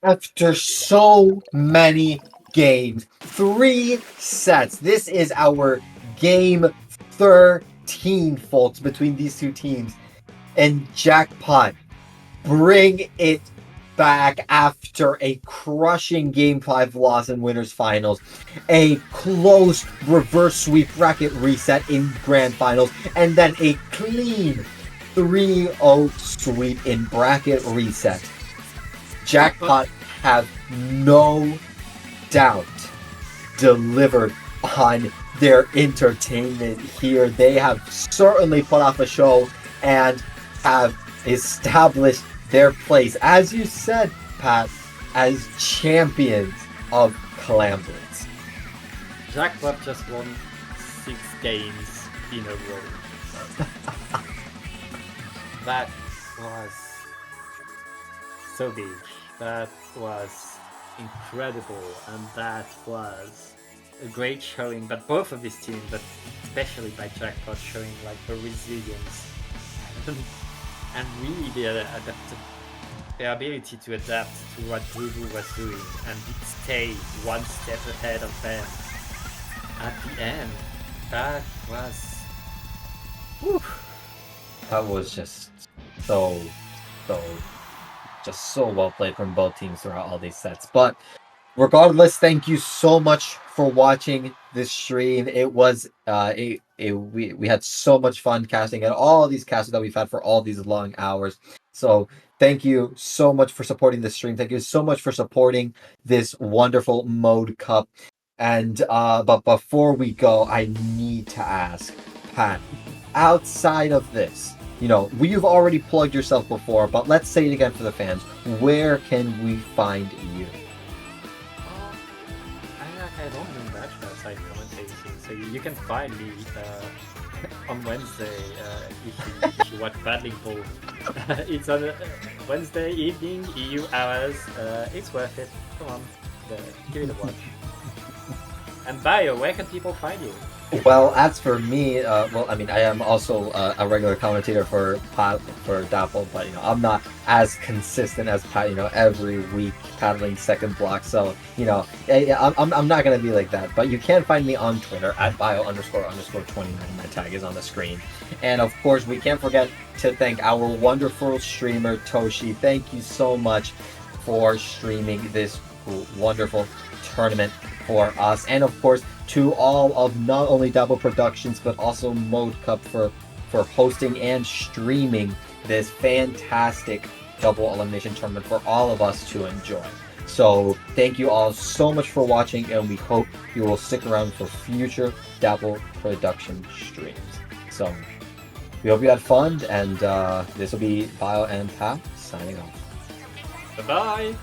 After so many games, 3 sets. This is our game 13, folks, between these two teams. And Jackpot bring it back after a crushing Game 5 loss in Winners Finals, a close reverse sweep bracket reset in Grand Finals, and then a clean 3-0 sweep in bracket reset. Jackpot have no doubt delivered on their entertainment here. They have certainly put off a show and have established their place, as you said, Pat, as champions of Clam Blitz. Jackpot just won 6 games in a row. That was so big. That was incredible, and that was a great showing, but both of these teams, but especially by Jackpot, showing like the resilience and really their ability to adapt to what Grougrou was doing and stay one step ahead of them. At the end, that was... Whew. That was just so, so well played from both teams throughout all these sets. But regardless, thank you so much for watching this stream. It was we had so much fun casting and all these casters that we've had for all these long hours. So thank you so much for supporting this stream. Thank you so much for supporting this wonderful Mode Cup. And but before we go, I need to ask, Pat, outside of this, you've already plugged yourself before, but let's say it again for the fans. Where can we find you? I don't do much outside commentating, so you can find me on Wednesday if you watch Barnacle. It's on Wednesday evening, EU hours. It's worth it. Come on, give it a watch. And Bio, where can people find you? Well, as for me, I am also a regular commentator for Dapple, but I'm not as consistent as Pat. Every week paddling second block, so I'm not gonna be like that. But you can find me on Twitter at bio__29. My tag is on the screen, and of course, we can't forget to thank our wonderful streamer Toshi. Thank you so much for streaming this wonderful tournament for us, and of course to all of not only Dapple Productions but also Mode Cup for hosting and streaming this fantastic double elimination tournament for all of us to enjoy. So thank you all so much for watching, and we hope you will stick around for future Dapple Production streams. So we hope you had fun, and this will be Bio and Pat signing off. Bye-bye!